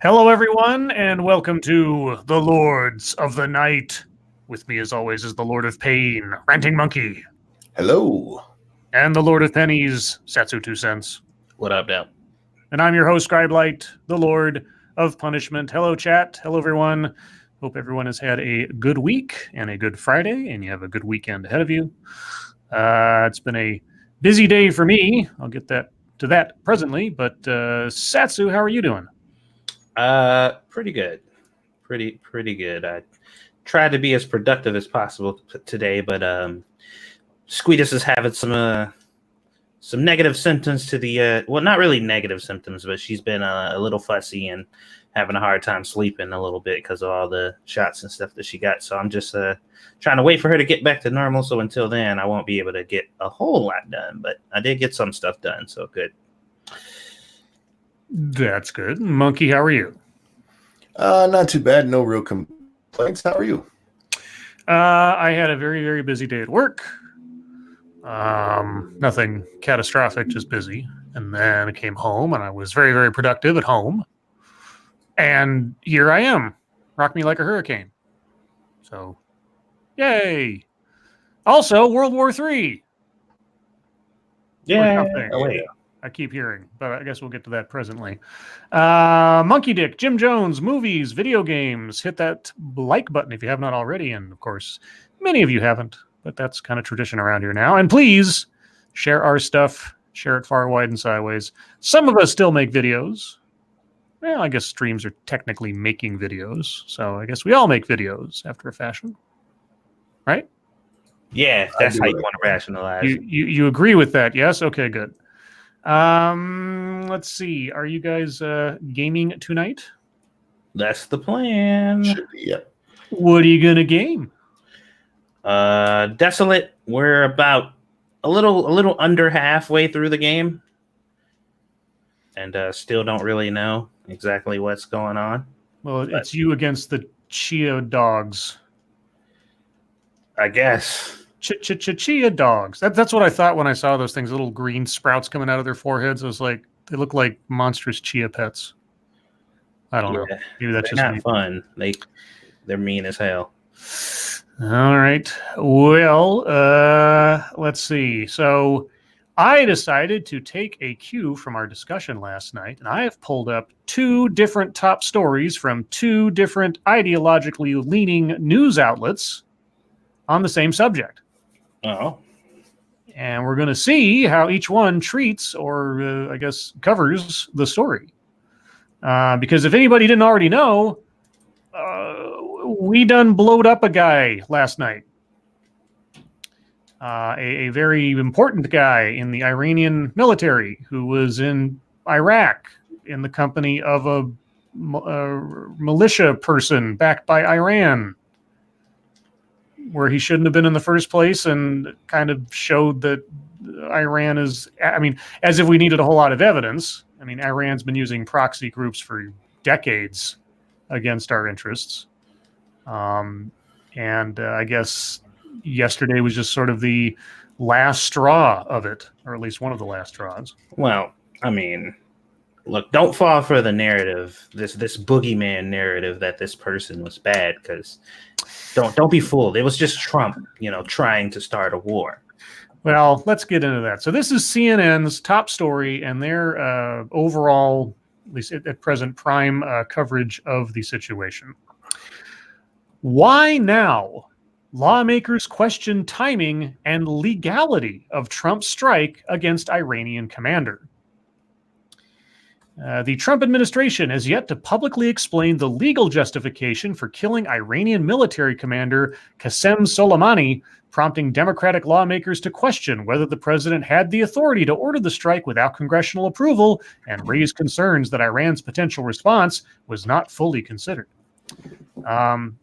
Hello, everyone, and welcome to the Lords of the Night. With me, as always, is the Lord of Pain, Ranting Monkey, Hello. and the Lord of Pennies, Satsu 2 cents. What up, now? And I'm your host, Scribe, the Lord of Punishment. Hello, chat. Hello, everyone. Hope everyone has had a good week and a good Friday, and you have a good weekend ahead of you. It's been a busy day for me. I'll get to that presently. But Satsu, how are you doing? Pretty good. Pretty good. I tried to be as productive as possible today, but Squeetus is having some negative symptoms to the well, not really negative symptoms, but she's been a little fussy and having a hard time sleeping a little bit because of all the shots and stuff that she got. So I'm just trying to wait for her to get back to normal. So until then, I won't be able to get a whole lot done, but I did get some stuff done. So good. That's good. Monkey, how are you? Not too bad. No real complaints. How are you? I had a very, very busy day at work. Nothing catastrophic, just busy. And then I came home and I was very, very productive at home. And here I am. Rock me like a hurricane. So, yay. Also, World War III. Yeah. Oh, wait. I keep hearing, but I guess we'll get to that presently. Monkey Dick, Jim Jones, movies, video games. Hit that like button if you have not already. And of course, many of you haven't, but that's kind of tradition around here now. And please share our stuff. Share it far, wide, and sideways. Some of us still make videos. Well, I guess streams are technically making videos. So I guess we all make videos after a fashion. Right? Yeah, that's how you want to rationalize. You agree with that? Yes? Okay, good. Let's see. Are you guys gaming tonight? That's the plan. Should be, yeah. What are you gonna game? Desolate. We're about a little under halfway through the game, and still don't really know exactly what's going on. Well, it's you against the Chia dogs. I guess. Chia dogs. That's what I thought when I saw those things, little green sprouts coming out of their foreheads. I was like, they look like monstrous chia pets. I don't know. Maybe that's just not fun. They're mean as hell. All right. Well, let's see. So I decided to take a cue from our discussion last night, and I have pulled up two different top stories from two different ideologically leaning news outlets on the same subject. Oh. And we're going to see how each one treats or, I guess, covers the story. Because if anybody didn't already know, we done blowed up a guy last night. A very important guy in the Iranian military who was in Iraq in the company of a militia person backed by Iran, where he shouldn't have been in the first place, and kind of showed that Iran is, I mean, as if we needed a whole lot of evidence. I mean, Iran's been using proxy groups for decades against our interests. And I guess yesterday was just sort of the last straw of it, or at least one of the last straws. Well, I mean, look, don't fall for the narrative, this boogeyman narrative that this person was bad, because don't be fooled. It was just Trump, trying to start a war. Well, let's get into that. So this is CNN's top story and their overall, at least at present, prime coverage of the situation. Why now? Lawmakers question timing and legality of Trump's strike against Iranian commander. The Trump administration has yet to publicly explain the legal justification for killing Iranian military commander Qasem Soleimani, prompting Democratic lawmakers to question whether the president had the authority to order the strike without congressional approval, and raise concerns that Iran's potential response was not fully considered.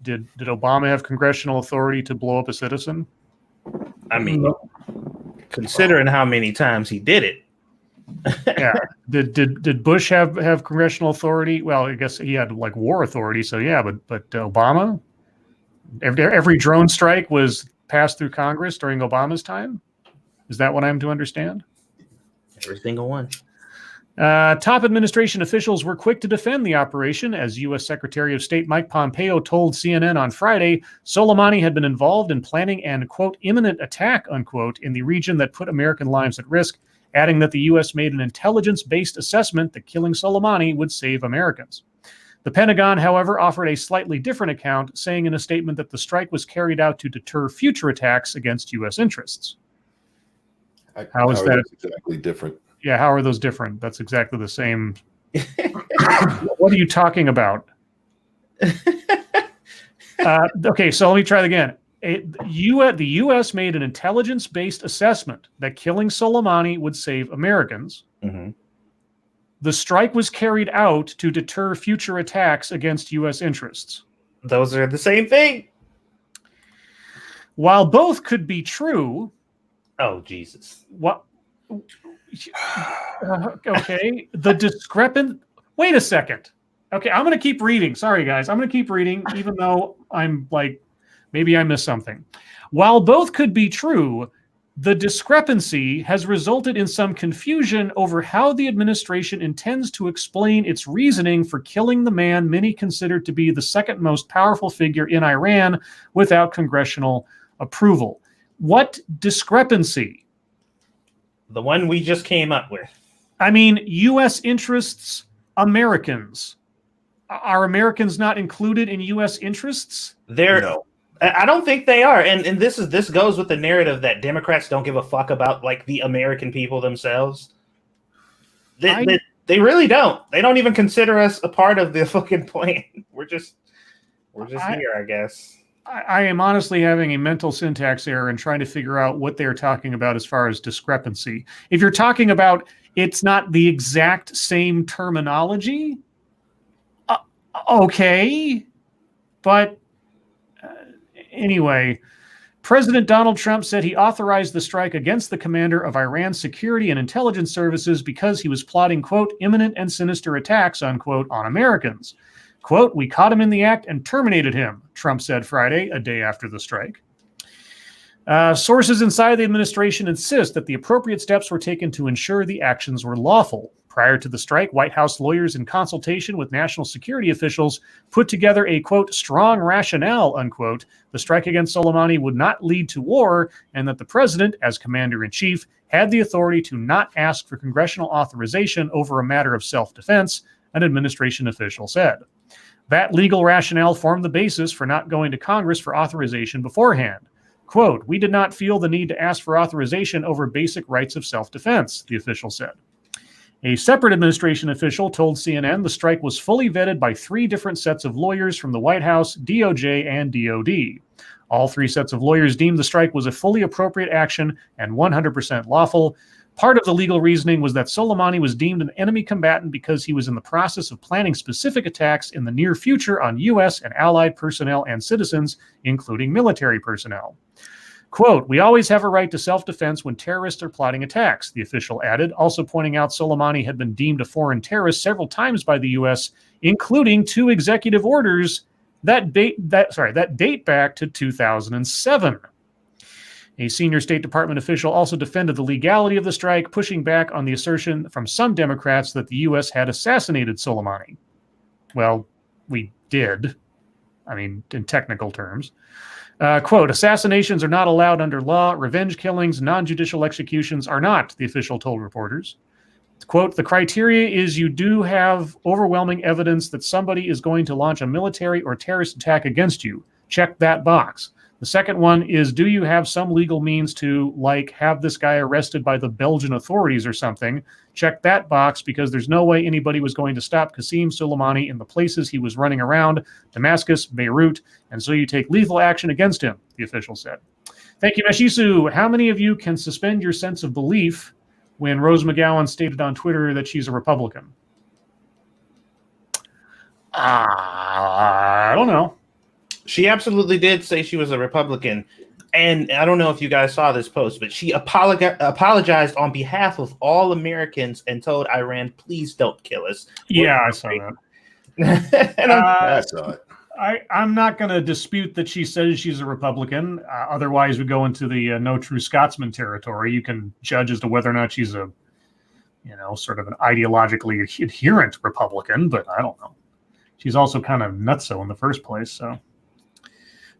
Did Obama have congressional authority to blow up a citizen? I mean, considering how many times he did it. Yeah. Did Bush have congressional authority? Well, I guess he had like war authority. So yeah, but Obama, every drone strike was passed through Congress during Obama's time. Is that what I'm to understand? Every single one. Top administration officials were quick to defend the operation, as U.S. Secretary of State Mike Pompeo told CNN on Friday Soleimani had been involved in planning an, quote, imminent attack, unquote, in the region that put American lives at risk, adding that the U.S. made an intelligence-based assessment that killing Soleimani would save Americans. The Pentagon, however, offered a slightly different account, saying in a statement that the strike was carried out to deter future attacks against U.S. interests. How is that exactly different? Yeah, how are those different? That's exactly the same. What are you talking about? Okay, so let me try it again. The U.S. made an intelligence-based assessment that killing Soleimani would save Americans. Mm-hmm. The strike was carried out to deter future attacks against U.S. interests. Those are the same thing. While both could be true... Oh, Jesus. What? Okay, the discrepant... Wait a second. Okay, I'm going to keep reading. Sorry, guys. I'm going to keep reading, even though I'm like, maybe I missed something. While both could be true, the discrepancy has resulted in some confusion over how the administration intends to explain its reasoning for killing the man many consider to be the second most powerful figure in Iran without congressional approval. What discrepancy? The one we just came up with. I mean, U.S. interests, Americans. Are Americans not included in U.S. interests? No. I don't think they are. And this goes with the narrative that Democrats don't give a fuck about like the American people themselves. They really don't. They don't even consider us a part of the fucking plan. We're just here, I guess. I am honestly having a mental syntax error and trying to figure out what they're talking about as far as discrepancy. If you're talking about it's not the exact same terminology, okay. But anyway, President Donald Trump said he authorized the strike against the commander of Iran's security and intelligence services because he was plotting, quote, imminent and sinister attacks, unquote, on Americans. Quote, we caught him in the act and terminated him, Trump said Friday, a day after the strike. Sources inside the administration insist that the appropriate steps were taken to ensure the actions were lawful. Prior to the strike, White House lawyers in consultation with national security officials put together a, quote, strong rationale, unquote, the strike against Soleimani would not lead to war and that the president, as commander-in-chief, had the authority to not ask for congressional authorization over a matter of self-defense, an administration official said. That legal rationale formed the basis for not going to Congress for authorization beforehand. Quote, we did not feel the need to ask for authorization over basic rights of self-defense, the official said. A separate administration official told CNN the strike was fully vetted by 3 different sets of lawyers from the White House, DOJ, and DOD. All 3 sets of lawyers deemed the strike was a fully appropriate action and 100% lawful. Part of the legal reasoning was that Soleimani was deemed an enemy combatant because he was in the process of planning specific attacks in the near future on U.S. and allied personnel and citizens, including military personnel. Quote, we always have a right to self-defense when terrorists are plotting attacks, the official added, also pointing out Soleimani had been deemed a foreign terrorist several times by the U.S., including 2 executive orders that date back to 2007. A senior State Department official also defended the legality of the strike, pushing back on the assertion from some Democrats that the U.S. had assassinated Soleimani. Well, we did. I mean, in technical terms. Quote, assassinations are not allowed under law. Revenge killings, non-judicial executions are not, the official told reporters. Quote, the criteria is you do have overwhelming evidence that somebody is going to launch a military or terrorist attack against you. Check that box. The second one is, do you have some legal means to, like, have this guy arrested by the Belgian authorities or something? Check that box because there's no way anybody was going to stop Qasem Soleimani in the places he was running around, Damascus, Beirut, and so you take lethal action against him, the official said. Thank you, Meshisu. How many of you can suspend your sense of belief when Rose McGowan stated on Twitter that she's a Republican? I don't know. She absolutely did say she was a Republican. And I don't know if you guys saw this post, but she apologized on behalf of all Americans and told Iran, please don't kill us. Yeah, I saw that. I saw it. I'm not going to dispute that she says she's a Republican. Otherwise, we go into the no true Scotsman territory. You can judge as to whether or not she's a sort of an ideologically adherent Republican, but I don't know. She's also kind of nutso in the first place. So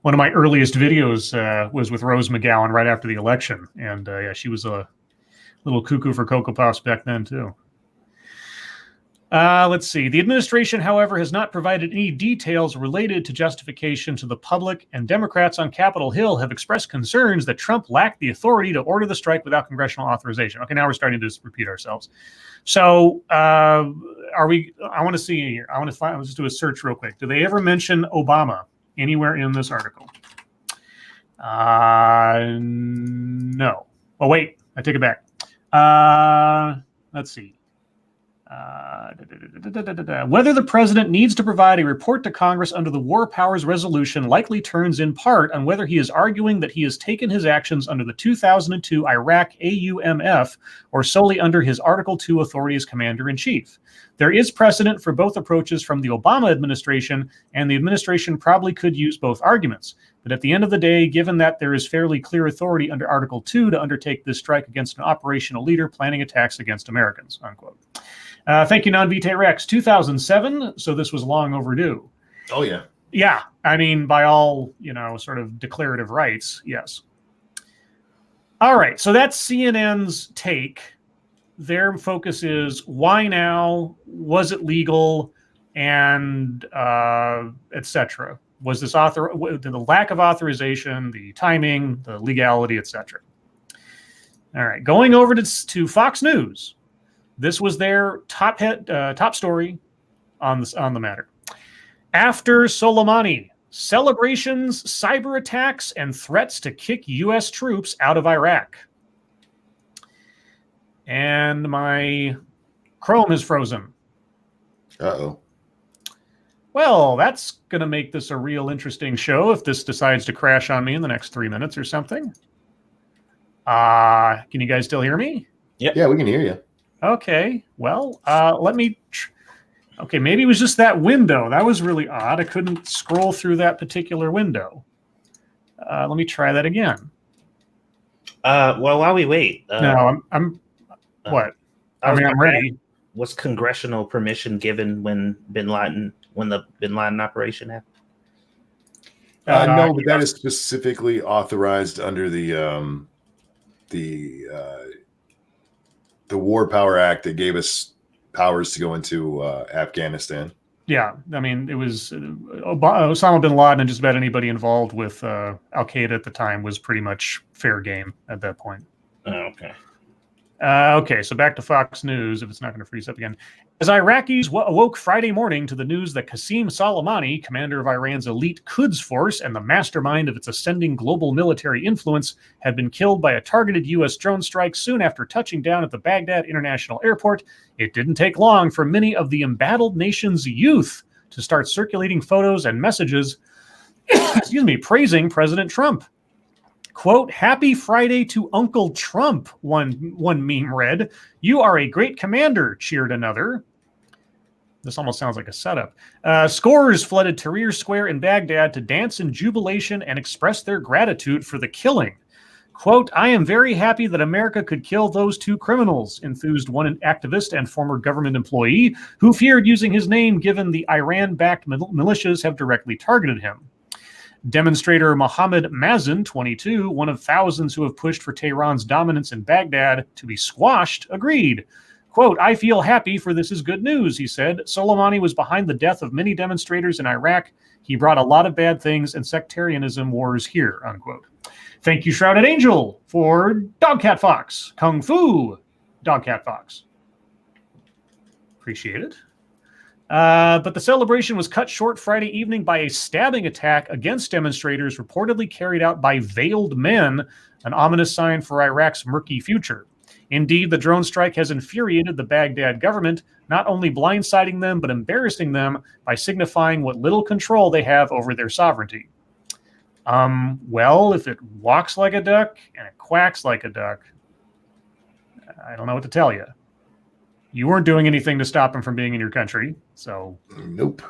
one of my earliest videos was with Rose McGowan right after the election. And she was a little cuckoo for Cocoa Puffs back then, too. Let's see. The administration, however, has not provided any details related to justification to the public, and Democrats on Capitol Hill have expressed concerns that Trump lacked the authority to order the strike without congressional authorization. Okay, now we're starting to just repeat ourselves. So I want to see here. Let's just do a search real quick. Do they ever mention Obama anywhere in this article? No. Oh, wait. I take it back. Let's see. Whether the president needs to provide a report to Congress under the War Powers Resolution likely turns in part on whether he is arguing that he has taken his actions under the 2002 Iraq AUMF or solely under his Article 2 authority as commander-in-chief. There is precedent for both approaches from the Obama administration, and the administration probably could use both arguments. But at the end of the day, given that there is fairly clear authority under Article 2 to undertake this strike against an operational leader planning attacks against Americans, unquote. Thank you, Non-Vitae Rex. 2007, so this was long overdue. Oh, yeah. Yeah, I mean, by all, sort of declarative rights, yes. All right, so that's CNN's take. Their focus is why now, was it legal, and etc. Was this the lack of authorization, the timing, the legality, etc. All right, going over to Fox News. This was their top story on the matter. After Soleimani, celebrations, cyber attacks, and threats to kick U.S. troops out of Iraq. And my Chrome is frozen. Uh-oh. Well, that's going to make this a real interesting show if this decides to crash on me in the next 3 minutes or something. Can you guys still hear me? Yep. Yeah, we can hear you. Okay, well, let me... Okay, maybe it was just that window. That was really odd. I couldn't scroll through that particular window. Let me try that again. Well, while we wait... no, I'm what? I'm ready. Was congressional permission given when the Bin Laden operation happened? No, but that is specifically authorized under the War Power Act that gave us powers to go into Afghanistan. Yeah, I mean, it was Osama bin Laden and just about anybody involved with Al-Qaeda at the time was pretty much fair game at that point. Oh, okay. Okay, so back to Fox News, if it's not going to freeze up again. As Iraqis awoke Friday morning to the news that Qasem Soleimani, commander of Iran's elite Quds force and the mastermind of its ascending global military influence, had been killed by a targeted U.S. drone strike soon after touching down at the Baghdad International Airport, it didn't take long for many of the embattled nation's youth to start circulating photos and messages praising President Trump. Quote, "Happy Friday to Uncle Trump," one meme read. "You are a great commander," cheered another. This almost sounds like a setup. Scores flooded Tahrir Square in Baghdad to dance in jubilation and express their gratitude for the killing. Quote, "I am very happy that America could kill those two criminals," enthused one activist and former government employee who feared using his name given the Iran-backed militias have directly targeted him. Demonstrator Mohammed Mazen, 22, one of thousands who have pushed for Tehran's dominance in Baghdad to be squashed, agreed. Quote, "I feel happy for this is good news," he said. "Soleimani was behind the death of many demonstrators in Iraq. He brought a lot of bad things and sectarianism wars here," unquote. Thank you, Shrouded Angel, for Dogcat Fox. Kung Fu Dogcat Fox. Appreciate it. But the celebration was cut short Friday evening by a stabbing attack against demonstrators reportedly carried out by veiled men, an ominous sign for Iraq's murky future. Indeed, the drone strike has infuriated the Baghdad government, not only blindsiding them, but embarrassing them by signifying what little control they have over their sovereignty. Well, if it walks like a duck and it quacks like a duck, I don't know what to tell you. You weren't doing anything to stop him from being in your country, so... Nope.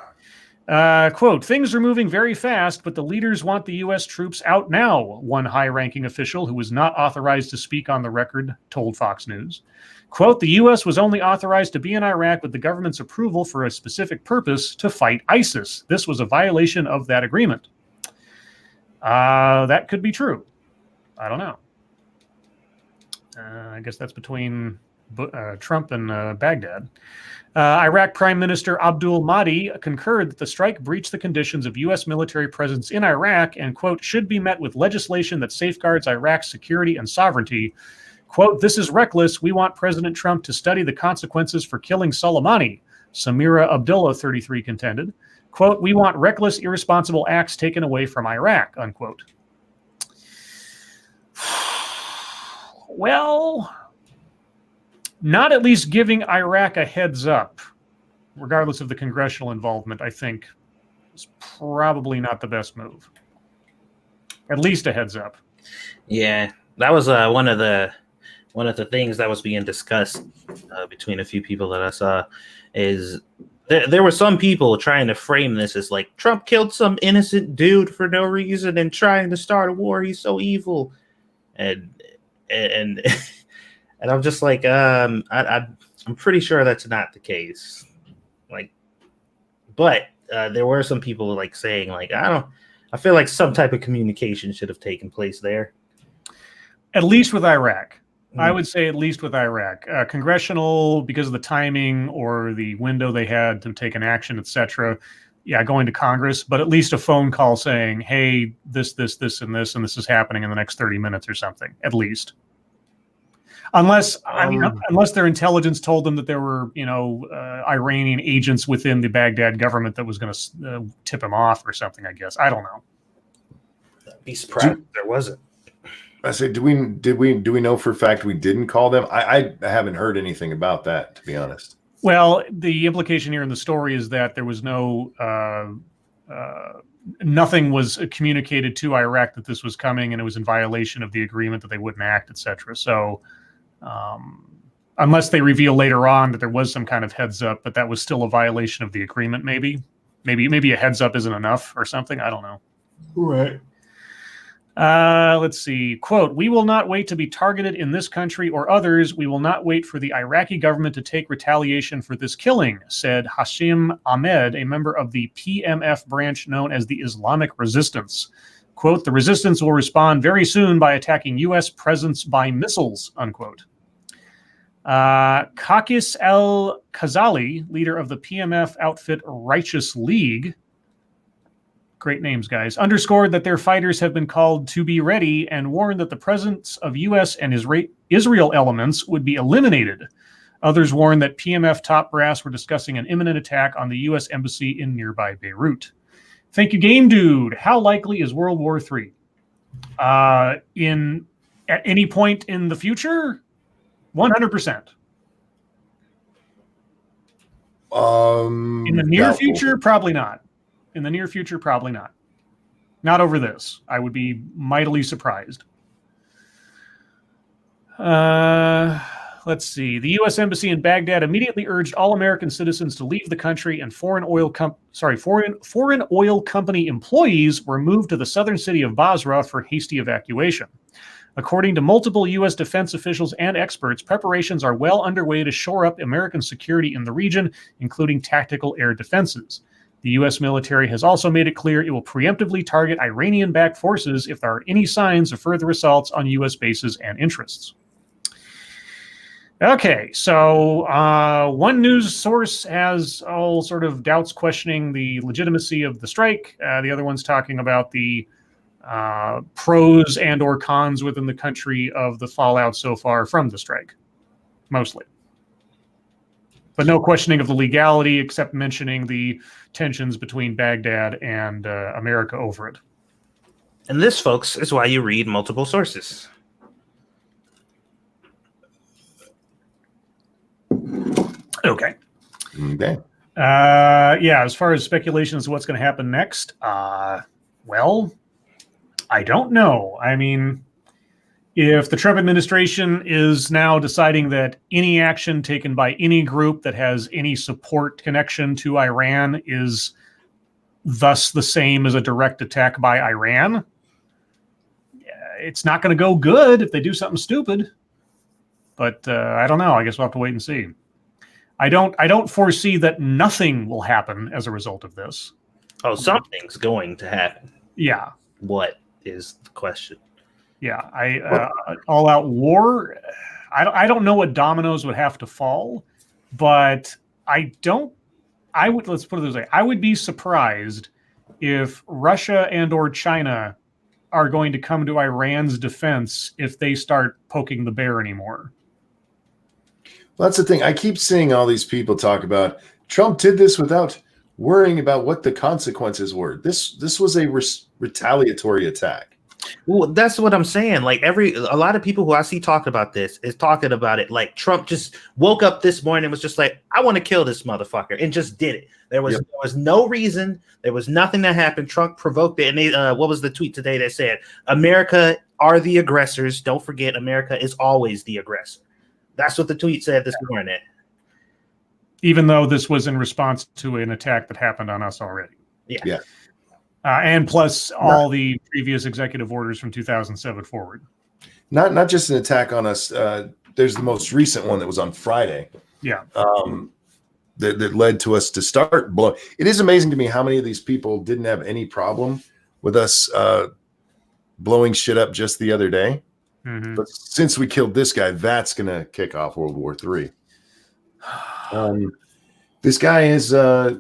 Quote, "Things are moving very fast, but the leaders want the U.S. troops out now," one high-ranking official who was not authorized to speak on the record told Fox News. Quote, the U.S. was only authorized to be in Iraq with the government's approval for a specific purpose, to fight ISIS. This was a violation of that agreement. That could be true. I don't know. I guess that's between Trump and Baghdad. Iraq Prime Minister Abdul Mahdi concurred that the strike breached the conditions of U.S. military presence in Iraq and, quote, should be met with legislation that safeguards Iraq's security and sovereignty. Quote, this is reckless. We want President Trump to study the consequences for killing Soleimani, Samira Abdullah, 33, contended. Quote, we want reckless, irresponsible acts taken away from Iraq, unquote. Well, not at least giving Iraq a heads up, regardless of the congressional involvement, I think is probably not the best move. At least a heads up. Yeah, that was one of the things that was being discussed between a few people that I saw. Is there were some people trying to frame this as like Trump killed some innocent dude for no reason and trying to start a war. He's so evil, and and I'm just like, I'm pretty sure that's not the case. Like, but there were some people like saying like, I feel like some type of communication should have taken place there. At least with Iraq. I would say at least with Iraq. Congressional, because of the timing or the window they had to take an action, etc. Yeah, going to Congress, but at least a phone call saying, hey, this, and this is happening in the next 30 minutes or something, at least. Unless their intelligence told them that there were, Iranian agents within the Baghdad government that was going to tip him off or something, I guess. I don't know. I'd be surprised if there wasn't. I say, do we know for a fact we didn't call them? I haven't heard anything about that, to be honest. Well, the implication here in the story is that there was nothing was communicated to Iraq that this was coming, and it was in violation of the agreement that they wouldn't act, etc. So, unless they reveal later on that there was some kind of heads up, but that was still a violation of the agreement, maybe a heads up isn't enough or something. I don't know. Right. Let's see. Quote, we will not wait to be targeted in this country or others. We will not wait for the Iraqi government to take retaliation for this killing, said Hashim Ahmed, a member of the PMF branch known as the Islamic Resistance. Quote, the resistance will respond very soon by attacking U.S. presence by missiles, unquote. Kakis El-Khazali, leader of the PMF outfit Righteous League, great names, guys, underscored that their fighters have been called to be ready and warned that the presence of U.S. and Israel elements would be eliminated. Others warned that PMF top brass were discussing an imminent attack on the U.S. embassy in nearby Beirut. Thank you, Game Dude. How likely is World War III? At any point in the future? 100%. In the near future, probably not. In the near future, probably not. Not over this. I would be mightily surprised. Let's see. The U.S. Embassy in Baghdad immediately urged all American citizens to leave the country, and foreign oil company employees were moved to the southern city of Basra for hasty evacuation. According to multiple U.S. defense officials and experts, preparations are well underway to shore up American security in the region, including tactical air defenses. The U.S. military has also made it clear it will preemptively target Iranian-backed forces if there are any signs of further assaults on U.S. bases and interests. Okay, so one news source has all sort of doubts questioning the legitimacy of the strike. The other one's talking about the pros and or cons within the country of the fallout so far from the strike, mostly. But no questioning of the legality, except mentioning the tensions between Baghdad and America over it. And this, folks, is why you read multiple sources. Okay. Okay. Yeah, as far as speculations of what's going to happen next, well, I don't know. I mean, if the Trump administration is now deciding that any action taken by any group that has any support connection to Iran is thus the same as a direct attack by Iran, it's not going to go good if they do something stupid. But I don't know. I guess we'll have to wait and see. I don't foresee that nothing will happen as a result of this. Oh, something's going to happen. Yeah. What is the question? Yeah. All-out war. I don't know what dominoes would have to fall, but let's put it this way. I would be surprised if Russia and or China are going to come to Iran's defense if they start poking the bear anymore. Well, that's the thing. I keep seeing all these people talk about Trump did this without worrying about what the consequences were. This was a retaliatory attack. Well, that's what I'm saying. Like a lot of people who I see talk about this is talking about it like Trump just woke up this morning and was just like, I want to kill this motherfucker, and just did it. There was no reason. There was nothing that happened. Trump provoked it. And they, what was the tweet today that said, America are the aggressors. Don't forget, America is always the aggressor. That's what the tweet said this morning. Even though this was in response to an attack that happened on us already. Yeah. And plus all the previous executive orders from 2007 forward. Not just an attack on us. There's the most recent one that was on Friday. Yeah. That led to us to start blowing. It is amazing to me how many of these people didn't have any problem with us blowing shit up just the other day. Mm-hmm. But since we killed this guy, that's going to kick off World War III. This guy is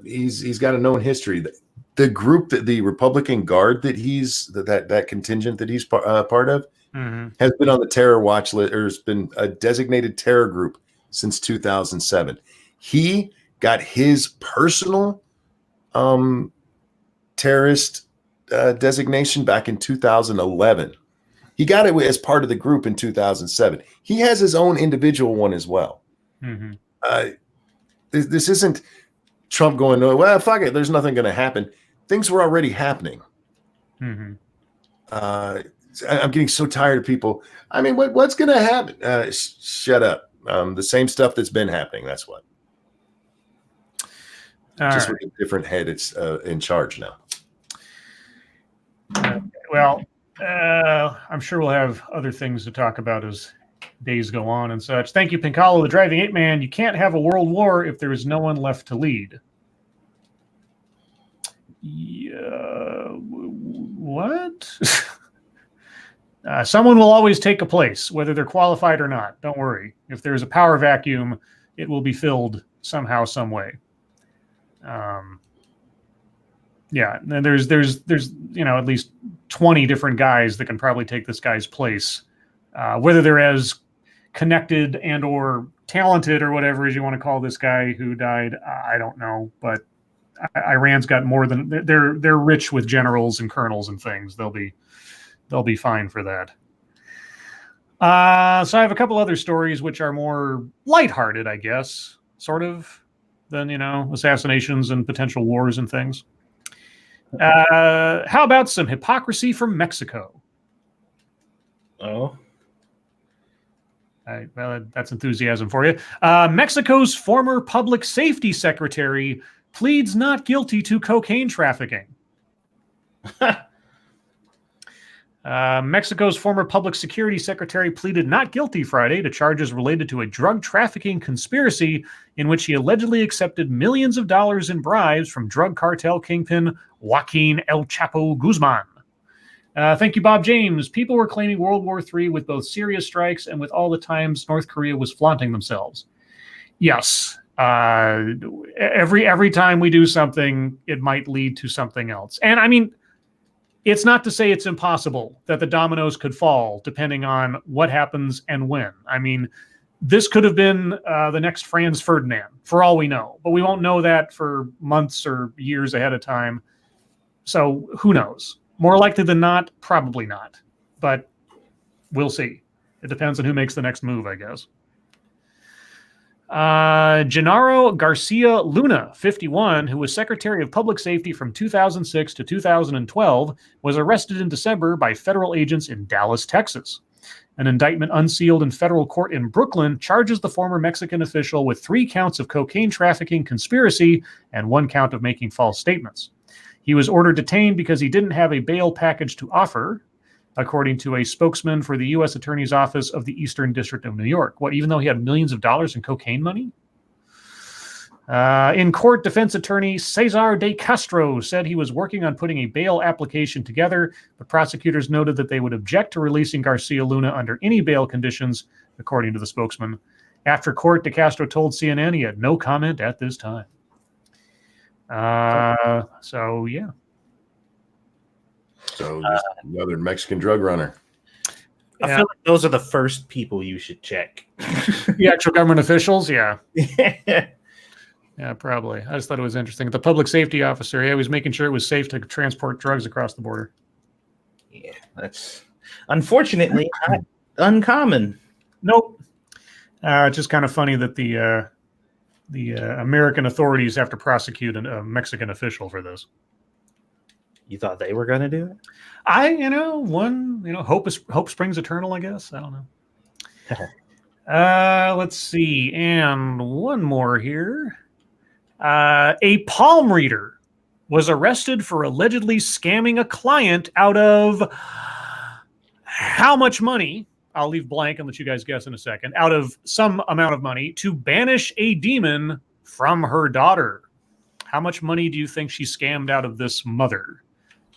he's got a known history. The group that the Republican Guard that that contingent that he's part of has been on the terror watch list, or has been a designated terror group since 2007. He got his personal terrorist designation back in 2011. He got it as part of the group in 2007. He has his own individual one as well. Mm-hmm. This isn't Trump going, well, fuck it, there's nothing going to happen. Things were already happening. Mm-hmm. I'm getting so tired of people. I mean, what's going to happen? Shut up. The same stuff that's been happening. That's what. Just with a different head, it's in charge now. Well, I'm sure we'll have other things to talk about as days go on and such. Thank you, Pincalo, the Driving Ape Man. You can't have a world war if there is no one left to lead. What? Someone will always take a place, whether they're qualified or not. Don't worry. If there's a power vacuum, it will be filled somehow, some way. Yeah, and there's at least 20 different guys that can probably take this guy's place. Whether they're as connected and or talented or whatever as you want to call this guy who died, I don't know. But Iran's got more than they're rich with generals and colonels and things. They'll be fine for that. So I have a couple other stories which are more lighthearted, I guess, sort of, than assassinations and potential wars and things. How about some hypocrisy from Mexico? Oh. Well, that's enthusiasm for you. Mexico's former public safety secretary pleads not guilty to cocaine trafficking. Mexico's former public security secretary pleaded not guilty Friday to charges related to a drug trafficking conspiracy in which he allegedly accepted millions of dollars in bribes from drug cartel kingpin Joaquin El Chapo Guzman. Thank you, Bob James. People were claiming World War III with both serious strikes and with all the times North Korea was flaunting themselves. Yes. Every time we do something, it might lead to something else. And I mean, it's not to say it's impossible that the dominoes could fall depending on what happens and when. I mean, this could have been the next Franz Ferdinand, for all we know. But we won't know that for months or years ahead of time. So who knows? More likely than not, probably not. But we'll see. It depends on who makes the next move, I guess. Genaro Garcia Luna, 51, who was Secretary of Public Safety from 2006 to 2012, was arrested in December by federal agents in Dallas, Texas. An indictment unsealed in federal court in Brooklyn charges the former Mexican official with 3 counts of cocaine trafficking conspiracy and 1 count of making false statements. He was ordered detained because he didn't have a bail package to offer. according to a spokesman for the U.S. Attorney's Office of the Eastern District of New York. What, even though he had millions of dollars in cocaine money? In court, defense attorney Cesar de Castro said he was working on putting a bail application together, but prosecutors noted that they would object to releasing Garcia Luna under any bail conditions, according to the spokesman. After court, de Castro told CNN he had no comment at this time. So, yeah. So, just another Mexican drug runner. I feel like those are the first people you should check. The actual government officials, yeah. Yeah, probably. I just thought it was interesting. The public safety officer, he was making sure it was safe to transport drugs across the border. Yeah, that's unfortunately not uncommon. Nope. It's just kind of funny that the American authorities have to prosecute a Mexican official for this. You thought they were going to do it? Hope springs eternal, I guess. I don't know. Let's see. And one more here. A palm reader was arrested for allegedly scamming a client out of how much money? I'll leave blank and let you guys guess in a second. Out of some amount of money to banish a demon from her daughter. How much money do you think she scammed out of this mother?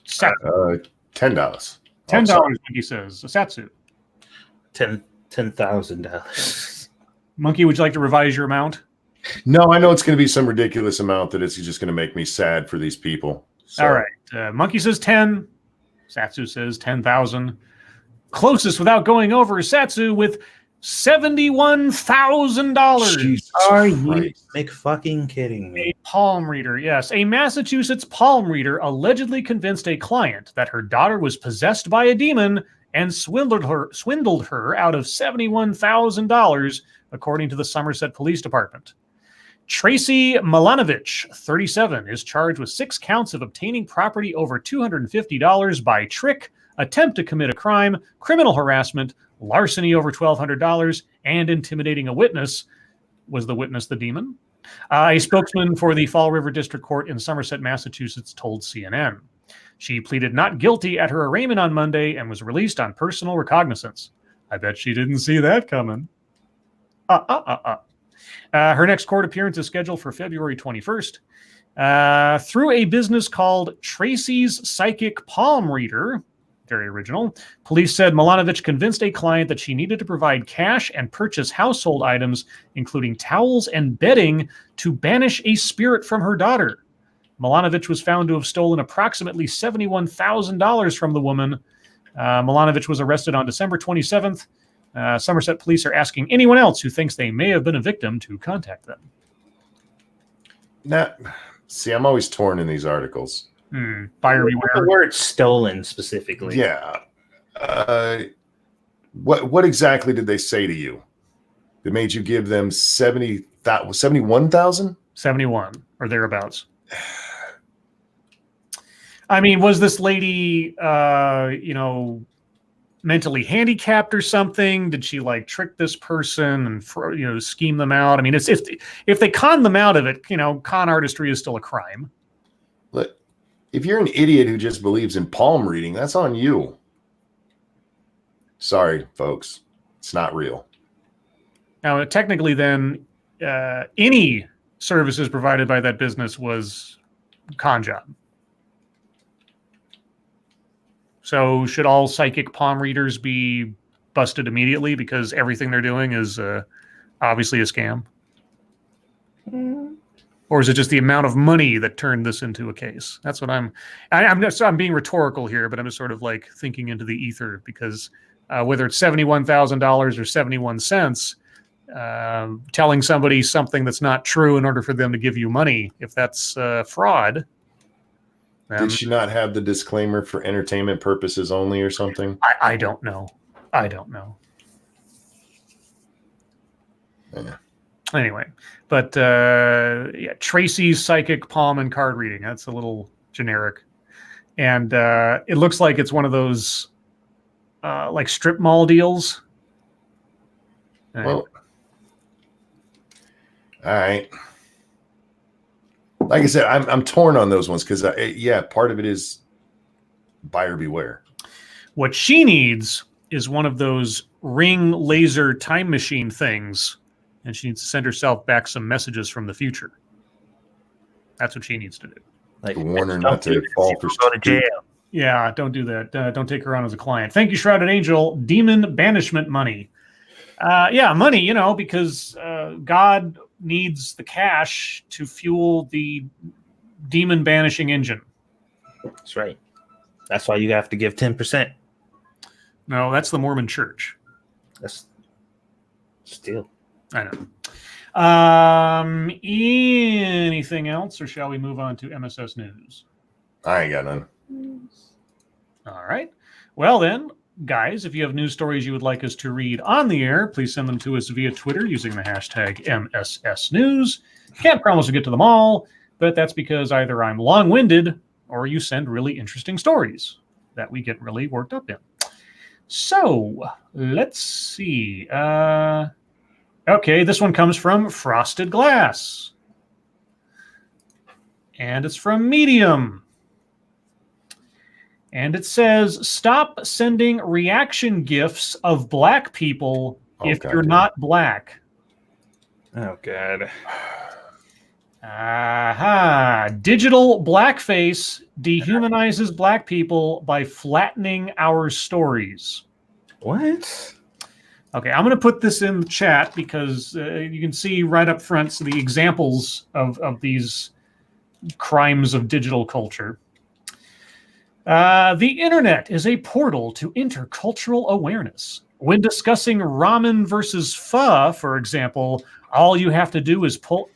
$10. $10, he says. Satsu. $10,000. Monkey, would you like to revise your amount? No, I know it's going to be some ridiculous amount that it's just going to make me sad for these people. So. All right. Monkey says 10. Satsu says 10,000. Closest without going over is Satsu with $71,000. Are you fucking kidding me? A palm reader, yes. A Massachusetts palm reader allegedly convinced a client that her daughter was possessed by a demon and swindled her out of $71,000, according to the Somerset Police Department. Tracy Milanovich, 37, is charged with 6 counts of obtaining property over $250 by trick, attempt to commit a crime, criminal harassment, larceny over $1,200, and intimidating a witness. Was the witness the demon? A spokesman for the Fall River District Court in Somerset, Massachusetts, told CNN. She pleaded not guilty at her arraignment on Monday and was released on personal recognizance. I bet she didn't see that coming. Her next court appearance is scheduled for February 21st. Through a business called Tracy's Psychic Palm Reader, very original, police said Milanovich convinced a client that she needed to provide cash and purchase household items, including towels and bedding, to banish a spirit from her daughter. Milanovich was found to have stolen approximately $71,000 from the woman. Milanovich was arrested on December 27th. Somerset police are asking anyone else who thinks they may have been a victim to contact them. Now, see, I'm always torn in these articles. Buyer beware. The word stolen specifically. Yeah. What exactly did they say to you that made you give them 71,000? 71 or thereabouts. I mean, was this lady, mentally handicapped or something? Did she trick this person and scheme them out? I mean, it's if they con them out of it, con artistry is still a crime. Look, if you're an idiot who just believes in palm reading, that's on you. Sorry, folks, it's not real. Now, technically, then any services provided by that business was con job. So should all psychic palm readers be busted immediately because everything they're doing is obviously a scam? Or is it just the amount of money that turned this into a case? That's what I'm being rhetorical here, but I'm just sort of thinking into the ether because whether it's $71,000 or 71 cents, telling somebody something that's not true in order for them to give you money, if that's fraud. Did she not have the disclaimer for entertainment purposes only or something? I don't know. Yeah. Anyway, but Tracy's psychic palm and card reading. That's a little generic. And it looks like it's one of those strip mall deals. Well, all right. Like I said, I'm torn on those ones because, part of it is buyer beware. What she needs is one of those ring laser time machine things, and she needs to send herself back some messages from the future. That's what she needs to do. Like, warn her not to fall for go to jail. Yeah, don't do that. Don't take her on as a client. Thank you, Shrouded Angel. Demon banishment money. Yeah, money, because God needs the cash to fuel the demon banishing engine. That's right. That's why you have to give 10%. No, that's the Mormon Church. That's still. I know. Anything else, or shall we move on to MSS News? I ain't got none. All right. Well, then, guys, if you have news stories you would like us to read on the air, please send them to us via Twitter using the hashtag MSSNews. Can't promise we'll get to them all, but that's because either I'm long-winded or you send really interesting stories that we get really worked up in. So, let's see. Okay, this one comes from Frosted Glass. And it's from Medium. And it says, stop sending reaction GIFs of black people if you're not black. Oh, God. Aha. Digital blackface dehumanizes black people by flattening our stories. What? Okay, I'm going to put this in the chat because you can see right up front the examples of these crimes of digital culture. The internet is a portal to intercultural awareness. When discussing ramen versus pho, for example, all I have to do is pull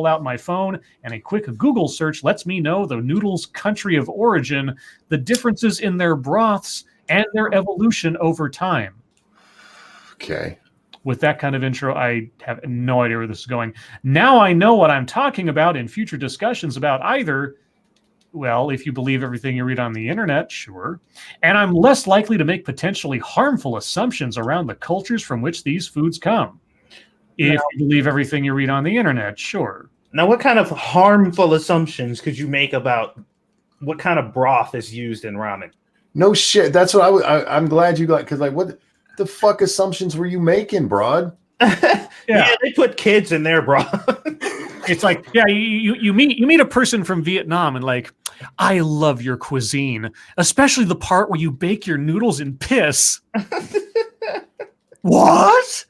out my phone, and a quick Google search lets me know the noodles' country of origin, the differences in their broths, and their evolution over time. Okay. With that kind of intro, I have no idea where this is going. Now I know what I'm talking about in future discussions about either, well, if you believe everything you read on the internet, sure. And I'm less likely to make potentially harmful assumptions around the cultures from which these foods come. If you believe everything you read on the internet, sure. Now, what kind of harmful assumptions could you make about what kind of broth is used in ramen? No shit. That's what I'm glad you got, because what the fuck assumptions were you making, broad? Yeah, they put kids in their broth. It's like, yeah, you meet a person from Vietnam and I love your cuisine, especially the part where you bake your noodles in piss. What?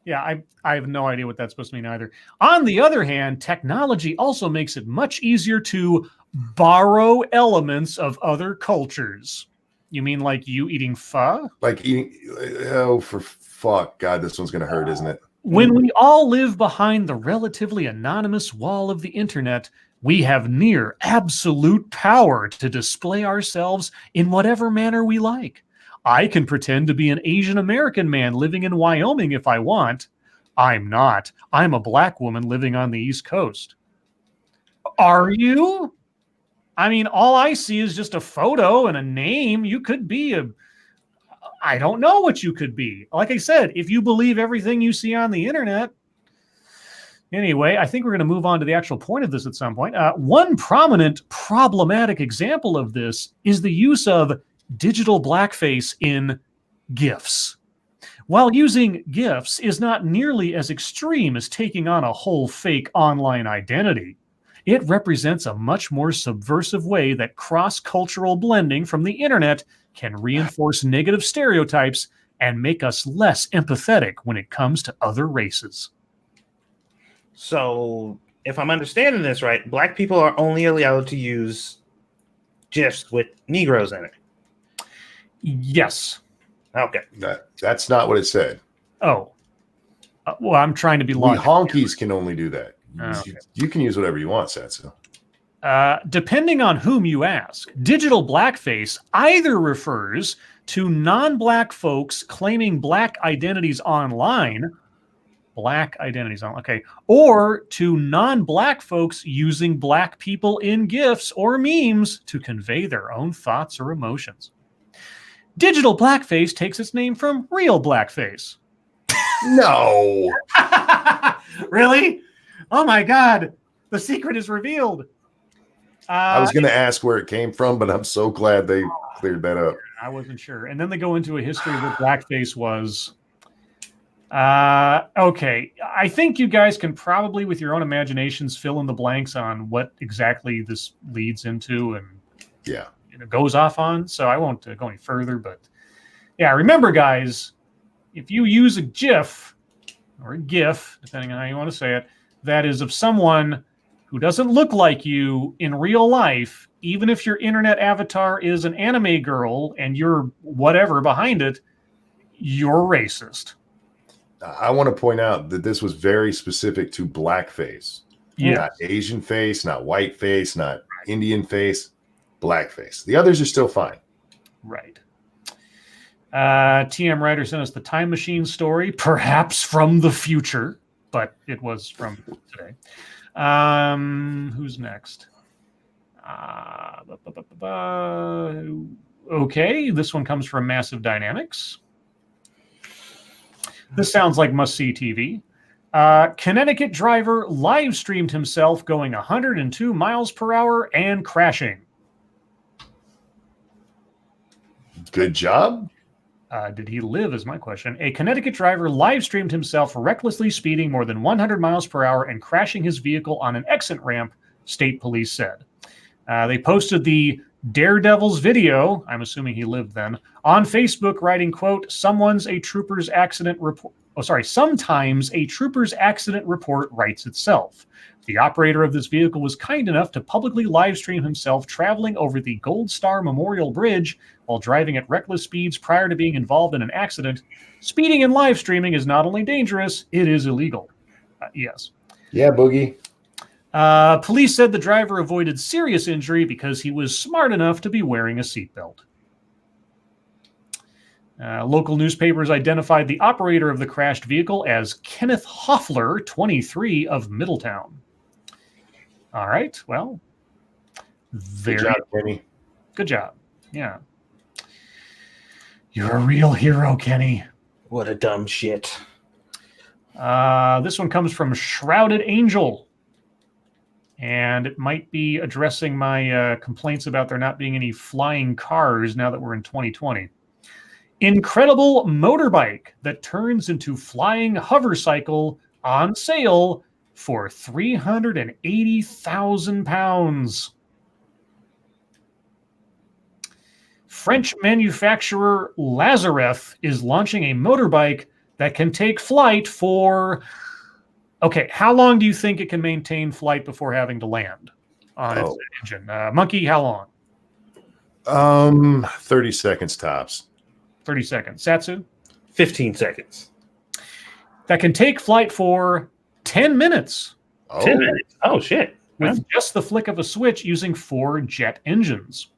Yeah, I have no idea what that's supposed to mean either. On the other hand, technology also makes it much easier to borrow elements of other cultures. You mean like you eating pho? Like eating, oh, for fuck. God, this one's going to hurt, isn't it? When we all live behind the relatively anonymous wall of the internet, we have near absolute power to display ourselves in whatever manner we like. I can pretend to be an Asian American man living in Wyoming if I want. I'm not. I'm a black woman living on the East Coast. Are you? I mean, all I see is just a photo and a name. You could be I don't know what you could be. Like I said, if you believe everything you see on the internet. Anyway, I think we're going to move on to the actual point of this at some point. One prominent problematic example of this is the use of digital blackface in GIFs. While using GIFs is not nearly as extreme as taking on a whole fake online identity, it represents a much more subversive way that cross-cultural blending from the internet can reinforce negative stereotypes and make us less empathetic when it comes to other races. So, if I'm understanding this right, black people are only allowed to use GIFs with Negroes in it. Yes. Okay. That's not what it said. Oh. Well, I'm trying to be We logical. honkies can only do that. Okay. You can use whatever you want, Satsu. Depending on whom you ask, digital blackface either refers to non-black folks claiming black identities online, or to non-black folks using black people in GIFs or memes to convey their own thoughts or emotions. Digital blackface takes its name from real blackface. No. Really? Oh my God. The secret is revealed. I was going to ask where it came from, but I'm so glad they cleared that up. I wasn't sure. And then they go into a history of what blackface was. Okay. I think you guys can probably, with your own imaginations, fill in the blanks on what exactly this leads into and goes off on. So I won't go any further. But yeah, remember, guys, if you use a GIF or a GIF, depending on how you want to say it, that is of someone who doesn't look like you in real life, even if your internet avatar is an anime girl and you're whatever behind it, you're racist. I want to point out that this was very specific to blackface. Yeah. Not Asian face, not white face, not Indian face, blackface. The others are still fine. Right. TM Writer sent us the Time Machine story, perhaps from the future, but it was from today. Who's next? Okay, this one comes from Massive Dynamics. This sounds like must-see TV. Connecticut driver live streamed himself going 102 miles per hour and crashing. Good job. Did he live is my question. A Connecticut driver live streamed himself recklessly speeding more than 100 miles per hour and crashing his vehicle on an exit ramp, state police said. They posted the Daredevil's video, I'm assuming he lived then, on Facebook, writing, quote, sometimes a trooper's accident report writes itself. The operator of this vehicle was kind enough to publicly live stream himself traveling over the Gold Star Memorial Bridge while driving at reckless speeds prior to being involved in an accident. Speeding and live streaming is not only dangerous, it is illegal. Yes. Yeah, Boogie. Police said the driver avoided serious injury because he was smart enough to be wearing a seatbelt. Local newspapers identified the operator of the crashed vehicle as Kenneth Hoffler, 23, of Middletown. All right, well, good job, Kenny. Good job. Yeah. You're a real hero, Kenny. What a dumb shit. This one comes from Shrouded Angel. And it might be addressing my complaints about there not being any flying cars now that we're in 2020. Incredible motorbike that turns into flying hover cycle on sale for £380,000. French manufacturer Lazareth is launching a motorbike that can take flight for... Okay, how long do you think it can maintain flight before having to land on its engine? Monkey, how long? 30 seconds tops. 30 seconds. Satsu? 15 seconds. That can take flight for 10 minutes. 10 minutes? Oh, shit. With just the flick of a switch using 4 jet engines.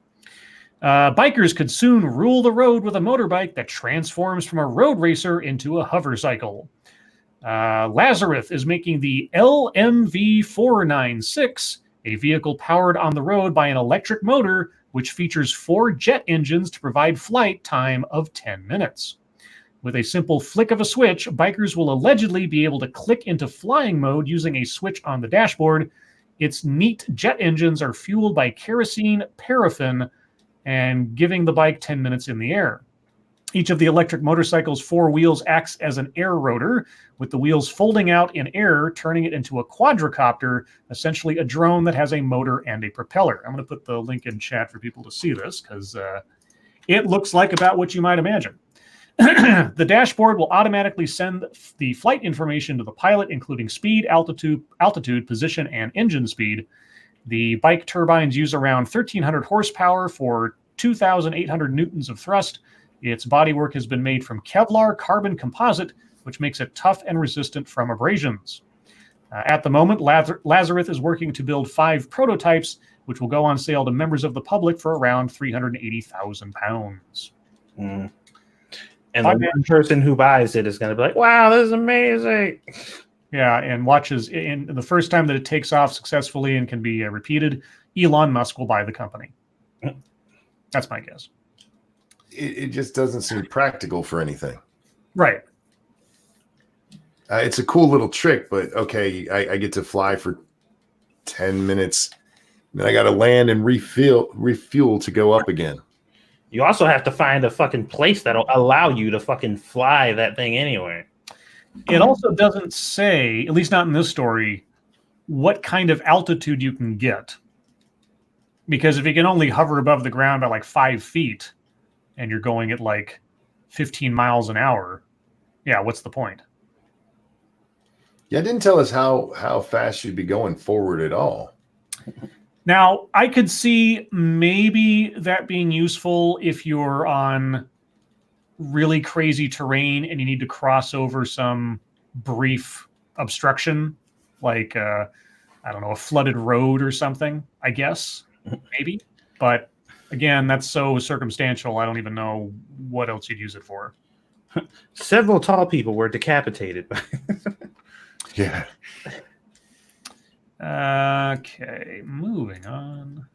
Bikers could soon rule the road with a motorbike that transforms from a road racer into a hover cycle. Lazareth is making the LMV496, a vehicle powered on the road by an electric motor, which features 4 jet engines to provide flight time of 10 minutes. With a simple flick of a switch, bikers will allegedly be able to click into flying mode using a switch on the dashboard. Its neat jet engines are fueled by kerosene paraffin and giving the bike 10 minutes in the air. Each of the electric motorcycle's 4 wheels acts as an air rotor, with the wheels folding out in air, turning it into a quadricopter, essentially a drone that has a motor and a propeller. I'm going to put the link in chat for people to see this, because it looks like about what you might imagine. The dashboard will automatically send the flight information to the pilot, including speed, altitude, position, and engine speed. The bike turbines use around 1,300 horsepower for 2,800 newtons of thrust. Its bodywork has been made from Kevlar carbon composite, which makes it tough and resistant from abrasions. At the moment, Lazareth is working to build 5 prototypes, which will go on sale to members of the public for around £380,000. Mm. And the one person who buys it is going to be like, wow, this is amazing. Yeah, and watches in the first time that it takes off successfully and can be repeated, Elon Musk will buy the company. That's my guess. It just doesn't seem practical for anything. Right. It's a cool little trick, but okay, I get to fly for 10 minutes. Then I got to land and refuel to go up again. You also have to find a fucking place that'll allow you to fucking fly that thing anywhere. It also doesn't say, at least not in this story, what kind of altitude you can get. Because if you can only hover above the ground by like 5 feet and you're going at like 15 miles an hour, yeah, what's the point? Yeah, it didn't tell us how fast you'd be going forward at all. Now, I could see maybe that being useful if you're on really crazy terrain and you need to cross over some brief obstruction, like, I don't know, a flooded road or something, I guess, maybe. But again, that's so circumstantial, I don't even know what else you'd use it for. Several tall people were decapitated. Yeah. Okay, moving on.